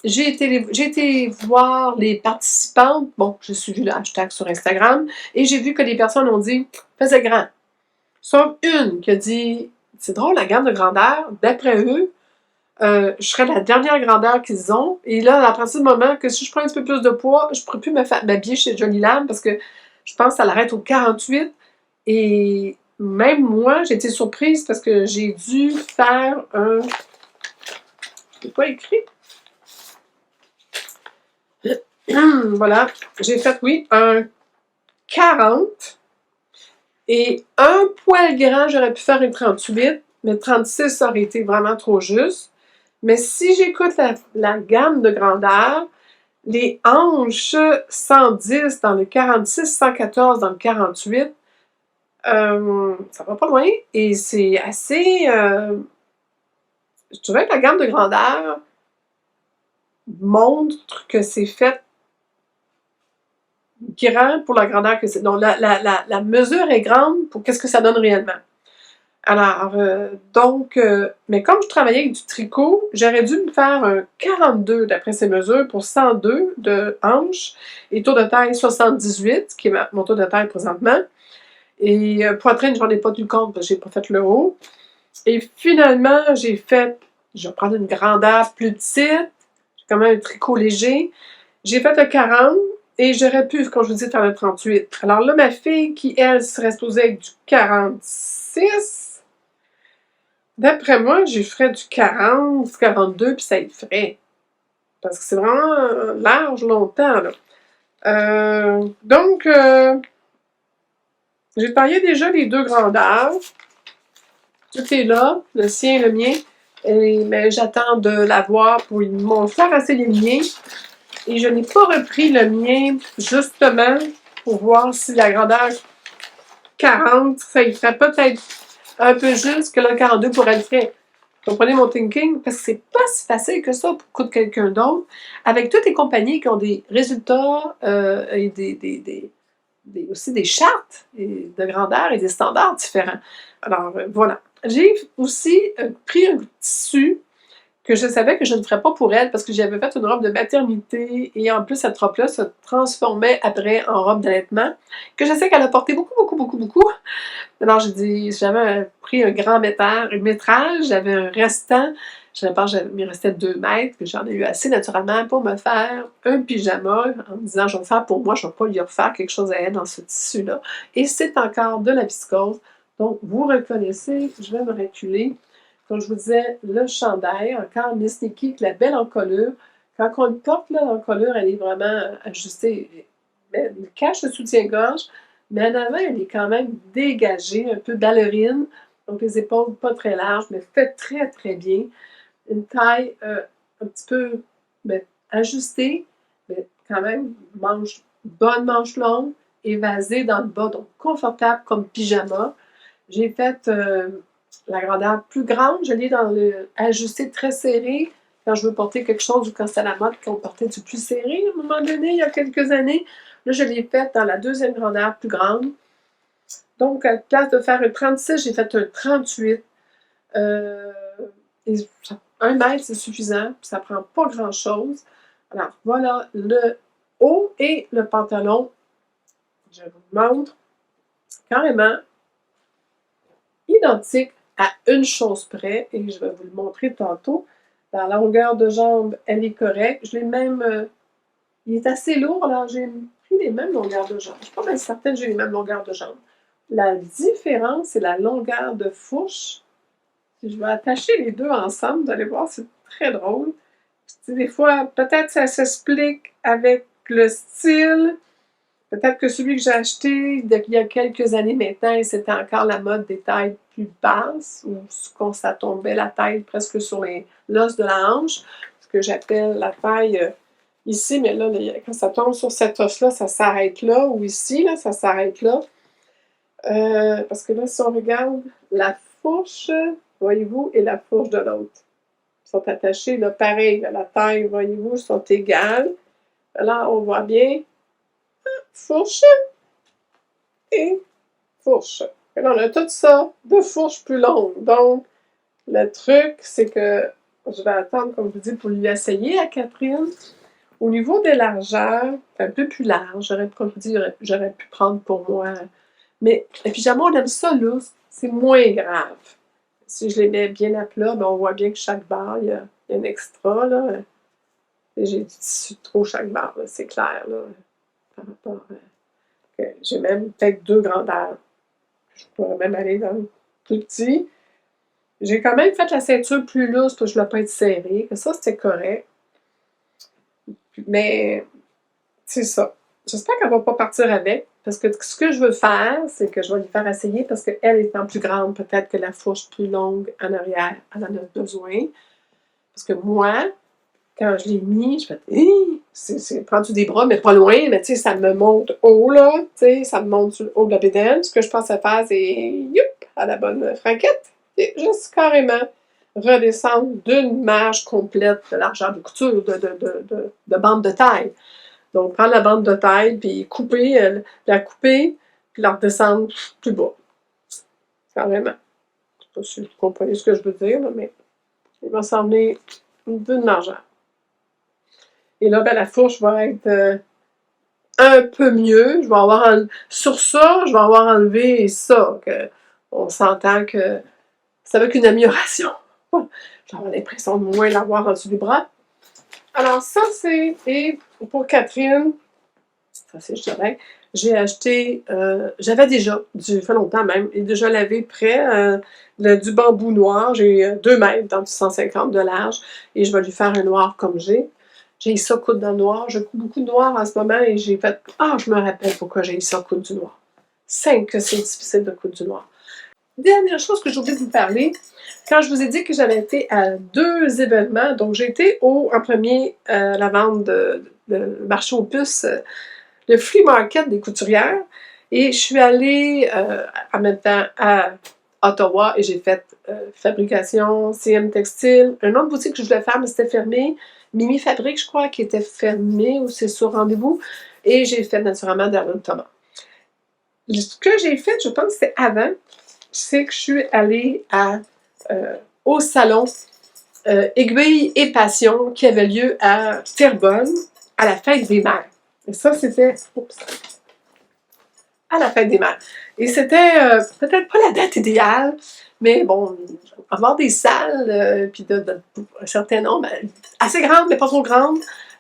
j'ai été voir les participantes. Bon, j'ai suivi le hashtag sur Instagram et j'ai vu que les personnes ont dit « faisait grand ». Sauf une qui a dit « c'est drôle, la gamme de grandeur, d'après eux, je serais la dernière grandeur qu'ils ont. Et là, à partir du moment que si je prends un petit peu plus de poids, je ne pourrais plus m'habiller chez Jolie Lab parce que je pense que ça l'arrête au 48. Et même moi, j'ai été surprise parce que j'ai dû faire un... Je n'ai pas écrit. Voilà, j'ai fait, oui, un 40 et un poil grand, j'aurais pu faire une 38, mais 36, ça aurait été vraiment trop juste. Mais si j'écoute la gamme de grandeur, les hanches 110 dans le 46, 114 dans le 48, ça va pas loin et c'est assez... je trouvais que la gamme de grandeur montre que c'est fait grand pour la grandeur que c'est. Donc, la mesure est grande pour qu'est-ce que ça donne réellement. Alors, mais comme je travaillais avec du tricot, j'aurais dû me faire un 42 d'après ces mesures pour 102 de hanche et tour de taille 78, qui est mon tour de taille présentement. Et poitrine, j'en ai pas tenu compte parce que j'ai pas fait le haut. Et finalement, je vais prendre une grandeur plus petite, j'ai quand même un tricot léger. J'ai fait le 40 et j'aurais pu, comme je vous dis, faire le 38. Alors là, ma fille, qui, elle, serait supposée avec du 46, d'après moi, je ferais du 40, 42, puis ça y ferait. Parce que c'est vraiment large, longtemps, là. Donc, j'ai taillé déjà les deux grandeurs. Tout est là, le sien et le mien. Mais j'attends de l'avoir pour m'en faire assez les miens. Et je n'ai pas repris le mien, justement, pour voir si la grandeur 40, ça y ferait peut-être un peu juste que le 42 pourrait le faire. Vous comprenez mon thinking? Parce que c'est pas si facile que ça pour coûter quelqu'un d'autre. Avec toutes les compagnies qui ont des résultats et aussi des chartes de grandeur et des standards différents. Alors, voilà. J'ai aussi pris un tissu que je savais que je ne ferais pas pour elle parce que j'avais fait une robe de maternité et en plus cette robe-là se transformait après en robe d'allaitement que je sais qu'elle a porté beaucoup, beaucoup, beaucoup, beaucoup. Alors j'ai dit, j'avais pris un grand métrage, j'avais un restant, je pense qu'il me restait 2 mètres, que j'en ai eu assez naturellement pour me faire un pyjama en me disant, je vais le faire pour moi, je ne vais pas lui refaire quelque chose à elle dans ce tissu-là. Et c'est encore de la viscose Donc, vous reconnaissez, je vais me reculer. Comme je vous disais, le chandail, encore Miss Nikki, avec la belle encolure. Quand on le porte, là, l'encolure, elle est vraiment ajustée. Elle cache le soutien-gorge, mais en avant, elle est quand même dégagée, un peu ballerine. Donc, les épaules pas très larges, mais fait très, très bien. Une taille un petit peu ajustée, mais quand même bonne manche longue, évasée dans le bas, donc confortable comme pyjama. J'ai fait la grandeur plus grande, je l'ai dans le ajusté très serré, quand je veux porter quelque chose ou quand c'est à la mode qu'on portait du plus serré à un moment donné, il y a quelques années. Là, je l'ai fait dans la deuxième grandeur plus grande. Donc, à la place de faire un 36, j'ai fait un 38. Et 1 mètre, c'est suffisant, ça prend pas grand-chose. Alors, voilà le haut et le pantalon. Je vous montre carrément identique à une chose près, et je vais vous le montrer tantôt. La longueur de jambe, elle est correcte. Je l'ai même... il est assez lourd, alors j'ai pris les mêmes longueurs de jambes. Je ne suis pas bien certaine que j'ai les mêmes longueurs de jambes. La différence, c'est la longueur de fourche. Si je vais attacher les deux ensemble, vous allez voir, c'est très drôle. Des fois, peut-être ça s'explique avec le style. Peut-être que celui que j'ai acheté il y a quelques années maintenant, c'était encore la mode des tailles plus basses, où ça tombait la taille presque sur l'os de la hanche, ce que j'appelle la taille ici, mais là, quand ça tombe sur cet os-là, ça s'arrête là, ou ici, là, ça s'arrête là. Parce que là, si on regarde la fourche, voyez-vous, et la fourche de l'autre sont attachées, là, pareil, la taille, voyez-vous, sont égales. Là, on voit bien fourche et fourche. Et là, on a tout ça de fourches plus longues. Donc, le truc, c'est que je vais attendre, comme je vous dis, pour lui essayer à Catherine. Au niveau des largeurs, c'est un peu plus large. Comme je vous dis, j'aurais pu prendre pour moi. Mais le pyjama, on aime ça lousse. C'est moins grave. Si je les mets bien à plat, ben on voit bien que chaque barre, il y a un extra, là. Et j'ai du tissu trop chaque barre, c'est clair, là, par rapport à... J'ai même peut-être 2 grandeurs. Je pourrais même aller dans le plus petit. J'ai quand même fait la ceinture plus lousse pour que je ne voulais pas être serrée. Ça, c'était correct. Mais c'est ça. J'espère qu'elle ne va pas partir avec. Parce que ce que je veux faire, c'est que je vais lui faire essayer parce qu'elle étant plus grande, peut-être que la fourche plus longue en arrière, elle en a besoin. Parce que moi, quand je l'ai mis, je fais c'est prends-tu des bras, mais pas loin, mais tu sais, ça me monte haut, là. Tu sais, ça me monte sur le haut de la bédaine. Ce que je pense à faire, c'est youp, à la bonne franquette. Et juste carrément redescendre d'une marge complète de largeur de couture, de bande de taille. Donc, prendre la bande de taille, puis couper, la couper, puis la redescendre plus bas. Carrément. Je sais pas si vous comprenez ce que je veux dire, là, mais il va s'en venir d'une largeur. Et là, ben, la fourche va être un peu mieux. Je vais avoir sur ça, je vais avoir enlevé ça. On s'entend que ça va qu'une amélioration. J'aurais l'impression de moins l'avoir en dessous du bras. Alors, ça, c'est... Et pour Catherine, ça c'est, je dirais, j'ai acheté... j'avais déjà, ça fait longtemps même, et déjà lavé prêt du bambou noir. J'ai 2 mètres dans du 150 de large. Et je vais lui faire un noir comme j'ai. J'ai ça coudre dans le noir. Je couds beaucoup de noir en ce moment et j'ai fait... je me rappelle pourquoi j'ai ça coudre du noir. 5 que c'est difficile de coudre du noir. Dernière chose que j'ai oublié de vous parler, quand je vous ai dit que j'avais été à 2 événements, donc j'ai été en premier la vente de marché aux puces, le flea market des couturières, et je suis allée en même temps à Ottawa et j'ai fait fabrication, CM Textile, une autre boutique que je voulais faire, mais c'était fermé. Mimi Fabrique, je crois, qui était fermée ou c'est sur rendez-vous. Et j'ai fait naturellement Darlene Thomas. Ce que j'ai fait, je pense que c'était avant, c'est que je suis allée au salon Aiguille et Passion qui avait lieu à Terrebonne à la fête des mères. Et ça, c'était à la fête des mères. Et c'était peut-être pas la date idéale, mais bon, avoir des salles, puis un certain nombre, assez grandes, mais pas trop grandes,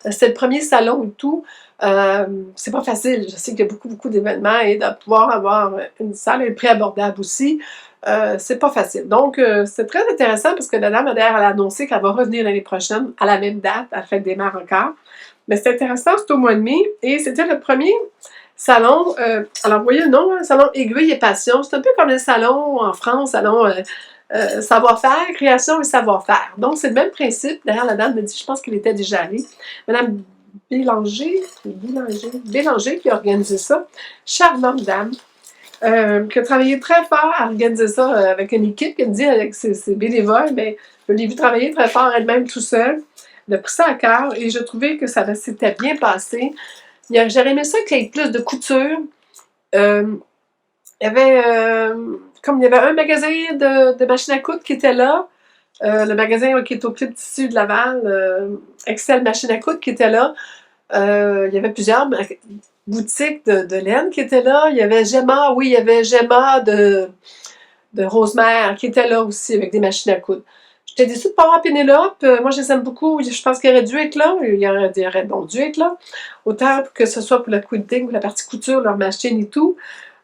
C'était le premier salon et tout. C'est pas facile. Je sais qu'il y a beaucoup d'événements et de pouvoir avoir une salle à un prix abordable aussi, c'est pas facile. Donc, c'est très intéressant parce que la dame, d'ailleurs, elle a annoncé qu'elle va revenir l'année prochaine à la même date. Elle fait démarre encore. Mais c'est intéressant, c'est au mois de mai et c'était le premier salon. Alors, vous voyez le nom, hein, salon Aiguille et Passion. C'est un peu comme le salon en France, salon savoir-faire, création et savoir-faire. Donc, c'est le même principe. D'ailleurs, la dame me dit, je pense qu'elle était déjà allée. Madame Bélanger qui a organisé ça. Charmante dame. Qui a travaillé très fort à organiser ça avec une équipe, elle me dit, avec ses bénévoles, mais je l'ai vu travailler très fort elle-même tout seul. Elle a pris ça à cœur et je trouvais que ça s'était bien passé. J'aurais aimé ça qu'il y ait plus de couture. Il y avait, comme il y avait un magasin de machines à coudre qui était là, le magasin qui est au Club Tissu de Laval, Excel Machine à coudre qui était là. Il y avait plusieurs boutiques de laine qui étaient là. Il y avait Gemma, oui, il y avait Gemma de Rosemère qui était là aussi avec des machines à coudre. J'étais déçue de ne pas avoir Pénélope. Moi, je les aime beaucoup. Je pense qu'elle aurait dû être là. Il aurait donc dû être là. Autant que ce soit pour la quilting, pour la partie couture, leur machine et tout.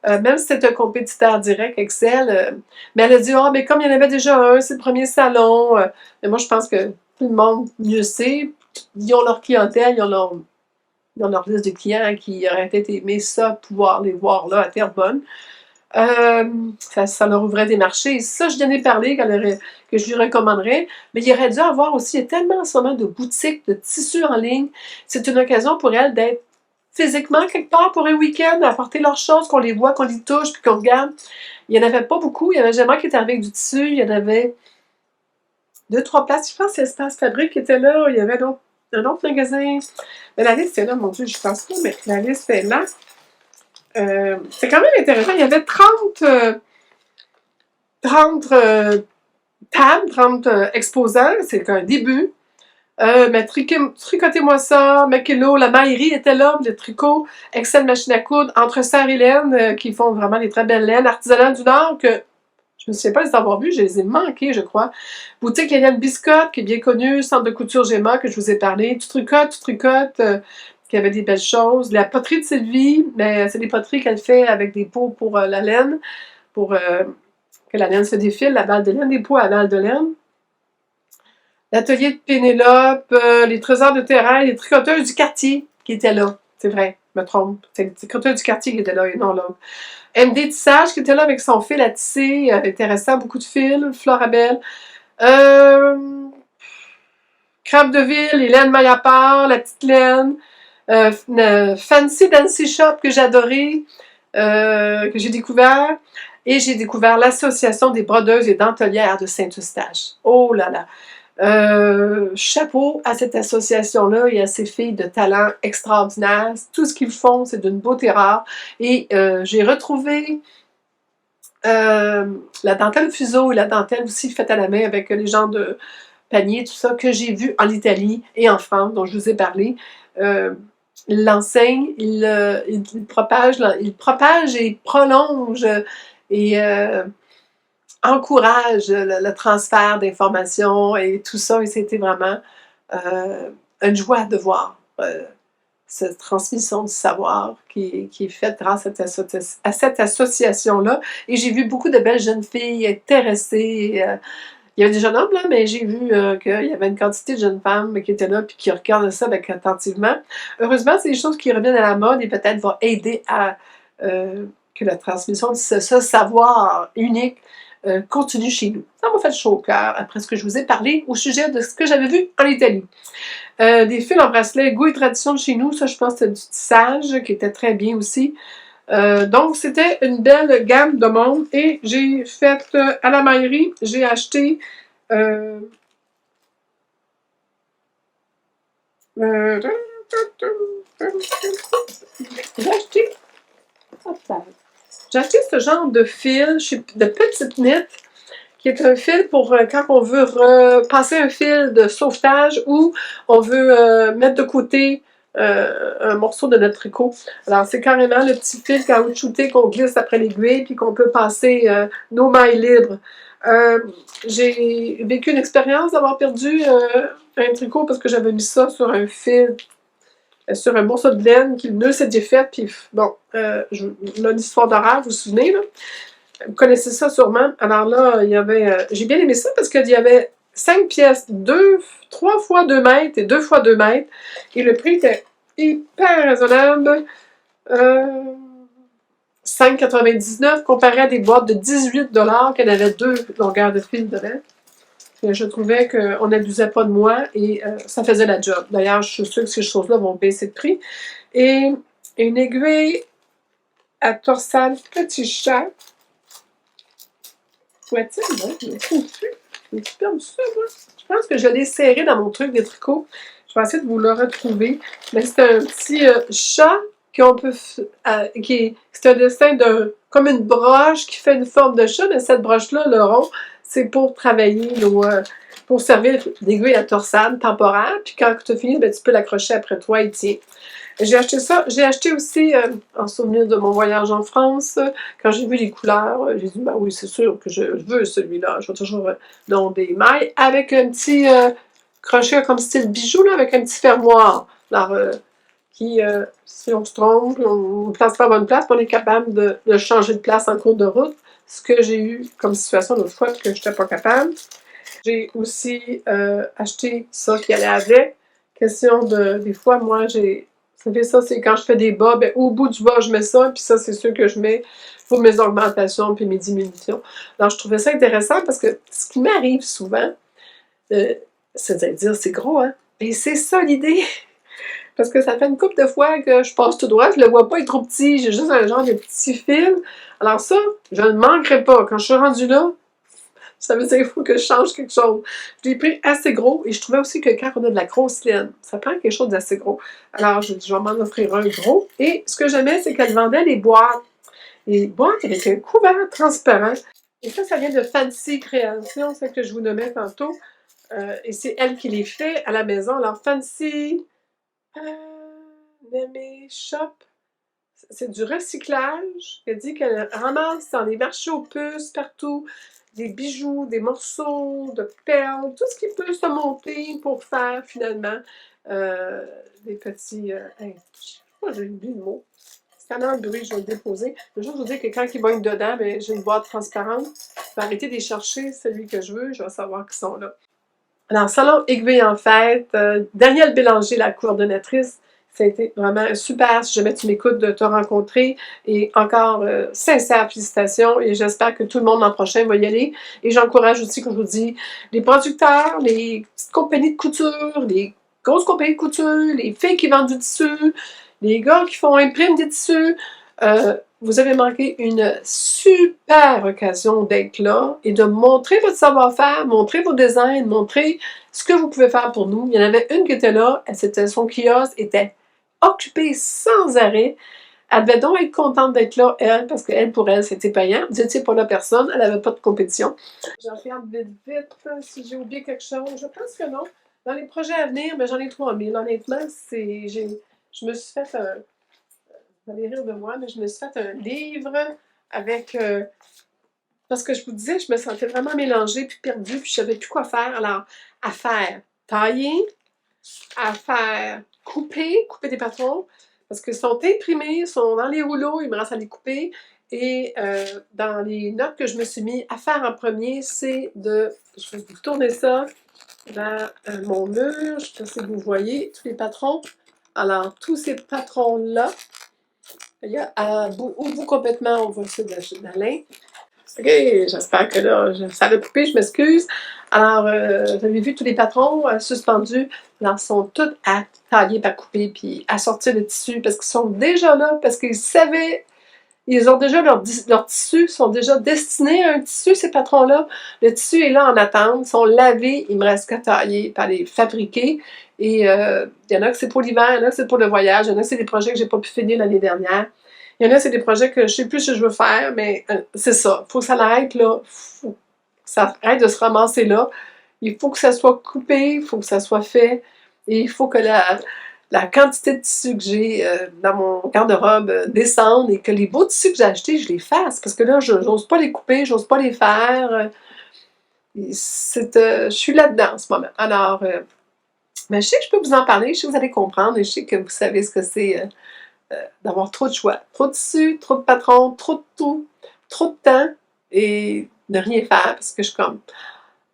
Même si c'était un compétiteur direct, Excel. Mais elle a dit, mais comme il y en avait déjà un, c'est le premier salon. Mais moi, je pense que tout le monde mieux sait. Ils ont leur clientèle, ils ont leur liste de clients qui auraient peut-être aimé ça, pouvoir les voir là à Terrebonne. Ça leur ouvrait des marchés. Et ça, je viens ai parlé que je lui recommanderais. Mais il aurait dû avoir aussi, il y a tellement en ce moment de boutiques, de tissus en ligne. C'est une occasion pour elle d'être physiquement quelque part pour un week-end, apporter leurs choses, qu'on les voit, qu'on les touche, puis qu'on regarde. Il n'y en avait pas beaucoup. Il y avait Gemma qui était avec du tissu. Il y en avait 2-3 places. Je pense que c'est Espace Fabrique qui était là. Il y avait un autre magasin. Mais la liste est là, mon Dieu, je pense pas, mais la liste est là. C'est quand même intéressant. Il y avait 30 tables, 30 exposants. C'est un début. Mais tricotez-moi ça, Maquilo, la maillerie était là, le tricot, Excel Machine à coudre, entre Sœurs et Laine, qui font vraiment des très belles laines, Artisanat du Nord, que je me souviens pas les avoir vus, je les ai manqués, je crois. Boutique Liliane Biscotte, qui est bien connue, centre de couture Gemma, que je vous ai parlé, tu tricotes, qui avait des belles choses. La poterie de Sylvie, mais c'est des poteries qu'elle fait avec des peaux pour la laine, pour que la laine se défile, la balle de laine, des peaux à balle de laine. L'atelier de Pénélope, les trésors de terrain, les tricoteuses du quartier qui étaient là. C'est vrai, je me trompe. C'est les tricoteuses du quartier qui étaient là et non l'autre. MD Tissage qui était là avec son fil à tisser, intéressant, beaucoup de fils, Florabelle. Crabe de Ville, Hélène Mayapart, la petite laine. Fancy Dancy Shop que j'adorais, que j'ai découvert. Et j'ai découvert l'Association des brodeuses et dentelières de Saint-Eustache. Oh là là! Chapeau à cette association-là et à ces filles de talent extraordinaire. Tout ce qu'ils font, c'est d'une beauté rare. Et j'ai retrouvé la dentelle fuseau et la dentelle aussi faite à la main avec les genres de paniers, tout ça, que j'ai vu en Italie et en France, dont je vous ai parlé. Il l'enseigne, il propage et il prolonge et encourage le transfert d'informations et tout ça. Et c'était vraiment une joie de voir cette transmission du savoir qui est faite grâce à cette association-là. Et j'ai vu beaucoup de belles jeunes filles intéressées. Il y avait des jeunes hommes, là, mais j'ai vu qu'il y avait une quantité de jeunes femmes qui étaient là et qui regardaient ça avec attentivement. Heureusement, c'est des choses qui reviennent à la mode et peut-être vont aider à que la transmission de ce savoir unique continue chez nous. Ça m'a fait chaud au cœur après ce que je vous ai parlé au sujet de ce que j'avais vu en Italie. Des fils en bracelet, goût et tradition de chez nous, ça je pense que c'était du tissage qui était très bien aussi. Donc c'était une belle gamme de monde et j'ai fait à la maillerie, j'ai acheté j'ai acheté ce genre de fil, de petite knit, qui est un fil pour quand on veut repasser un fil de sauvetage ou on veut mettre de côté un morceau de notre tricot. Alors, c'est carrément le petit fil caoutchouté qu'on glisse après l'aiguille puis qu'on peut passer nos mailles libres J'ai vécu une expérience d'avoir perdu un tricot parce que j'avais mis ça sur un fil, sur un morceau de laine, qui le nœud s'est défait, puis bon, là, l'histoire d'horreur, vous vous souvenez, là? Vous connaissez ça sûrement. Alors là, il y avait... j'ai bien aimé ça parce qu'il y avait 5 pièces, 3 fois 2 mètres et 2 fois 2 mètres, et le prix était hyper raisonnable. 5,99 comparé à des boîtes de 18$ qui avaient 2 longueurs de fil dedans. Et je trouvais qu'on n'abusait pas de moi et ça faisait la job. D'ailleurs, je suis sûre que ces choses-là vont baisser de prix. Et une aiguille à torsade petit chat. Où est-il, moi? Je me trouve plus. Je me suis perdu ça, moi. Je pense que je l'ai serré dans mon truc des tricots. Je vais essayer de vous le retrouver. Mais c'est un petit chat qu'on peut... c'est un dessin de... comme une broche qui fait une forme de chat, mais cette broche-là, le rond, c'est pour travailler, pour servir d'aiguille à torsade temporaire. Puis quand tu as fini, ben, tu peux l'accrocher après toi et tient. J'ai acheté ça. J'ai acheté aussi, en souvenir de mon voyage en France, quand j'ai vu les couleurs, j'ai dit, ben oui, c'est sûr que je veux celui-là. Je vais toujours dans des mailles avec un petit crochet comme style bijou, là, avec un petit fermoir. Alors, si on se trompe, on ne place pas à bonne place, on est capable de changer de place en cours de route. Ce que j'ai eu comme situation l'autre fois, que je n'étais pas capable. J'ai aussi acheté ça qui allait avec. Question de... Des fois, moi, j'ai... Vous savez, ça, c'est quand je fais des bas, ben, au bout du bas, je mets ça, puis ça, c'est sûr que je mets pour mes augmentations puis mes diminutions. Alors, je trouvais ça intéressant parce que ce qui m'arrive souvent, c'est de dire, c'est gros, hein? Et c'est ça l'idée! Parce que ça fait une couple de fois que je passe tout droit, je le vois pas, il est trop petit, j'ai juste un genre de petit fil. Alors ça, je ne manquerai pas. Quand je suis rendue là, ça veut dire qu'il faut que je change quelque chose. Je l'ai pris assez gros et je trouvais aussi que quand on a de la grosse laine, ça prend quelque chose d'assez gros. Alors, je vais m'en offrir un gros. Et ce que j'aimais, c'est qu'elle vendait les boîtes. Les boîtes avec un couvert transparent. Et ça vient de Fancy Création, celle que je vous nommais tantôt. Et c'est elle qui les fait à la maison. Alors, Fancy Neme Shop, c'est du recyclage. Elle dit qu'elle ramasse dans les marchés aux puces partout des bijoux, des morceaux de perles, tout ce qui peut se monter pour faire finalement des petits... j'ai oublié le mot. C'est tellement un bruit, je vais le déposer. Je veux juste vous dire que quand ils vont être dedans, ben, j'ai une boîte transparente. Je vais arrêter de les chercher, celui que je veux, je vais savoir qu'ils sont là. Alors, Salon Aiguille en fête, Danielle Bélanger, la coordonnatrice, ça a été vraiment super. Si jamais tu m'écoutes, de te rencontrer. Et encore, sincères félicitations. Et j'espère que tout le monde l'an prochain va y aller. Et j'encourage aussi, comme je vous dis, les producteurs, les petites compagnies de couture, les grosses compagnies de couture, les filles qui vendent du tissu, les gars qui font impriment des tissus. Vous avez manqué une super occasion d'être là et de montrer votre savoir-faire, montrer vos designs, montrer ce que vous pouvez faire pour nous. Il y en avait une qui était là, son kiosque était occupée sans arrêt. Elle devait donc être contente d'être là, elle, parce qu'elle, pour elle, c'était payant. Vous étiez pas la personne, elle n'avait pas de compétition. Je regarde vite, si j'ai oublié quelque chose. Je pense que non. Dans les projets à venir, mais j'en ai 3000. Honnêtement, je me suis fait un... Vous allez rire de moi, mais je me suis fait un livre avec... parce que je vous disais, je me sentais vraiment mélangée, puis perdue, puis je savais plus quoi faire. Alors, à faire tailler, à faire couper des patrons, parce qu'ils sont imprimés, ils sont dans les rouleaux, il me reste à les couper. Et dans les notes que je me suis mis à faire en premier, c'est de... Je vais vous tourner ça vers mon mur. Je ne sais pas si vous voyez tous les patrons. Alors, tous ces patrons-là, il y a au bout complètement, on voit ça d'Alain. OK, j'espère que là, ça va couper, je m'excuse. Alors, j'avais vu tous les patrons suspendus. Alors, ils sont tous à tailler, à couper, puis à sortir le tissu, parce qu'ils sont déjà là, parce qu'ils savaient, ils ont déjà leur tissu, sont déjà destinés à un tissu, ces patrons-là. Le tissu est là en attente, ils sont lavés, il me reste qu'à tailler, pas les fabriquer. Et il y en a que c'est pour l'hiver, il y en a que c'est pour le voyage, il y en a que c'est des projets que j'ai pas pu finir l'année dernière. Il y en a, c'est des projets que je sais plus ce que je veux faire, mais c'est ça. Il faut que ça l'arrête là. Faut que ça arrête de se ramasser là. Il faut que ça soit coupé, il faut que ça soit fait. Et il faut que la quantité de tissus que j'ai dans mon garde-robe descende et que les beaux tissus que j'ai achetés, je les fasse. Parce que là, je n'ose pas les couper, j'ose pas les faire. Je suis là-dedans en ce moment. Alors, mais je sais que je peux vous en parler, je sais que vous allez comprendre, et je sais que vous savez ce que c'est d'avoir trop de choix. Trop de dessus, trop de patrons, trop de tout, trop de temps, et de rien faire, parce que je suis comme,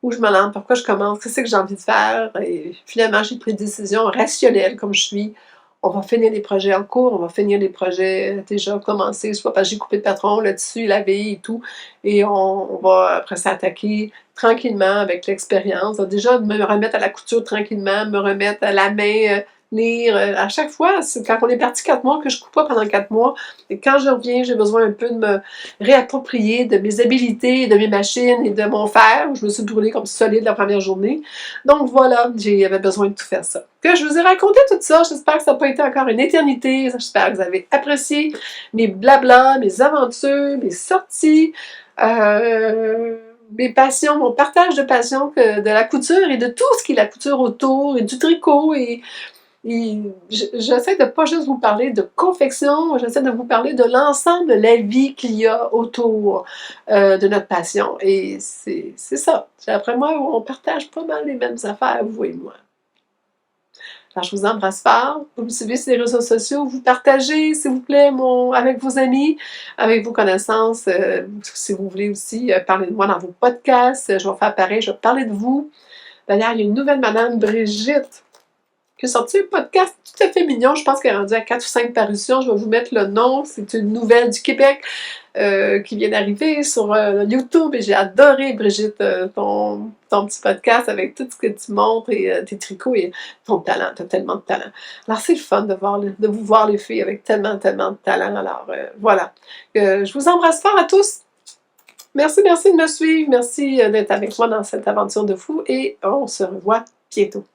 où je me lance, pourquoi je commence, qu'est-ce que j'ai envie de faire, et finalement j'ai pris une décision rationnelle comme je suis. On va finir les projets en cours, on va finir les projets déjà commencés, soit parce que j'ai coupé le patron, le tissu, la veille et tout, et on va après s'attaquer tranquillement avec l'expérience. Donc déjà, me remettre à la couture tranquillement, me remettre à la main, lire. À chaque fois, c'est quand on est parti 4 mois, que je coupe pas pendant 4 mois, et quand je reviens, j'ai besoin un peu de me réapproprier de mes habiletés, de mes machines et de mon fer, où je me suis brûlée comme solide la première journée. Donc voilà, j'avais besoin de tout faire ça. Que je vous ai raconté tout ça, j'espère que ça n'a pas été encore une éternité, j'espère que vous avez apprécié mes blablas, mes aventures, mes sorties, mes passions, mon partage de passion de la couture et de tout ce qui est la couture autour, et du tricot, et j'essaie de pas juste vous parler de confection, j'essaie de vous parler de l'ensemble de la vie qu'il y a autour de notre passion. Et c'est ça. Après moi, on partage pas mal les mêmes affaires, vous et moi. Alors, je vous embrasse fort. Vous me suivez sur les réseaux sociaux. Vous partagez, s'il vous plaît, avec vos amis, avec vos connaissances. Si vous voulez aussi parler de moi dans vos podcasts, je vais faire pareil. Je vais parler de vous. D'ailleurs, il y a une nouvelle madame, Brigitte, qui a sorti un podcast tout à fait mignon. Je pense qu'elle est rendue à 4 ou 5 parutions. Je vais vous mettre le nom. C'est une nouvelle du Québec qui vient d'arriver sur YouTube. Et j'ai adoré, Brigitte, ton petit podcast avec tout ce que tu montres et tes tricots et ton talent. Tu as tellement de talent. Alors, c'est le fun de vous voir les filles avec tellement, tellement de talent. Alors, voilà. Je vous embrasse fort à tous. Merci, merci de me suivre. Merci d'être avec moi dans cette aventure de fou. Et on se revoit bientôt.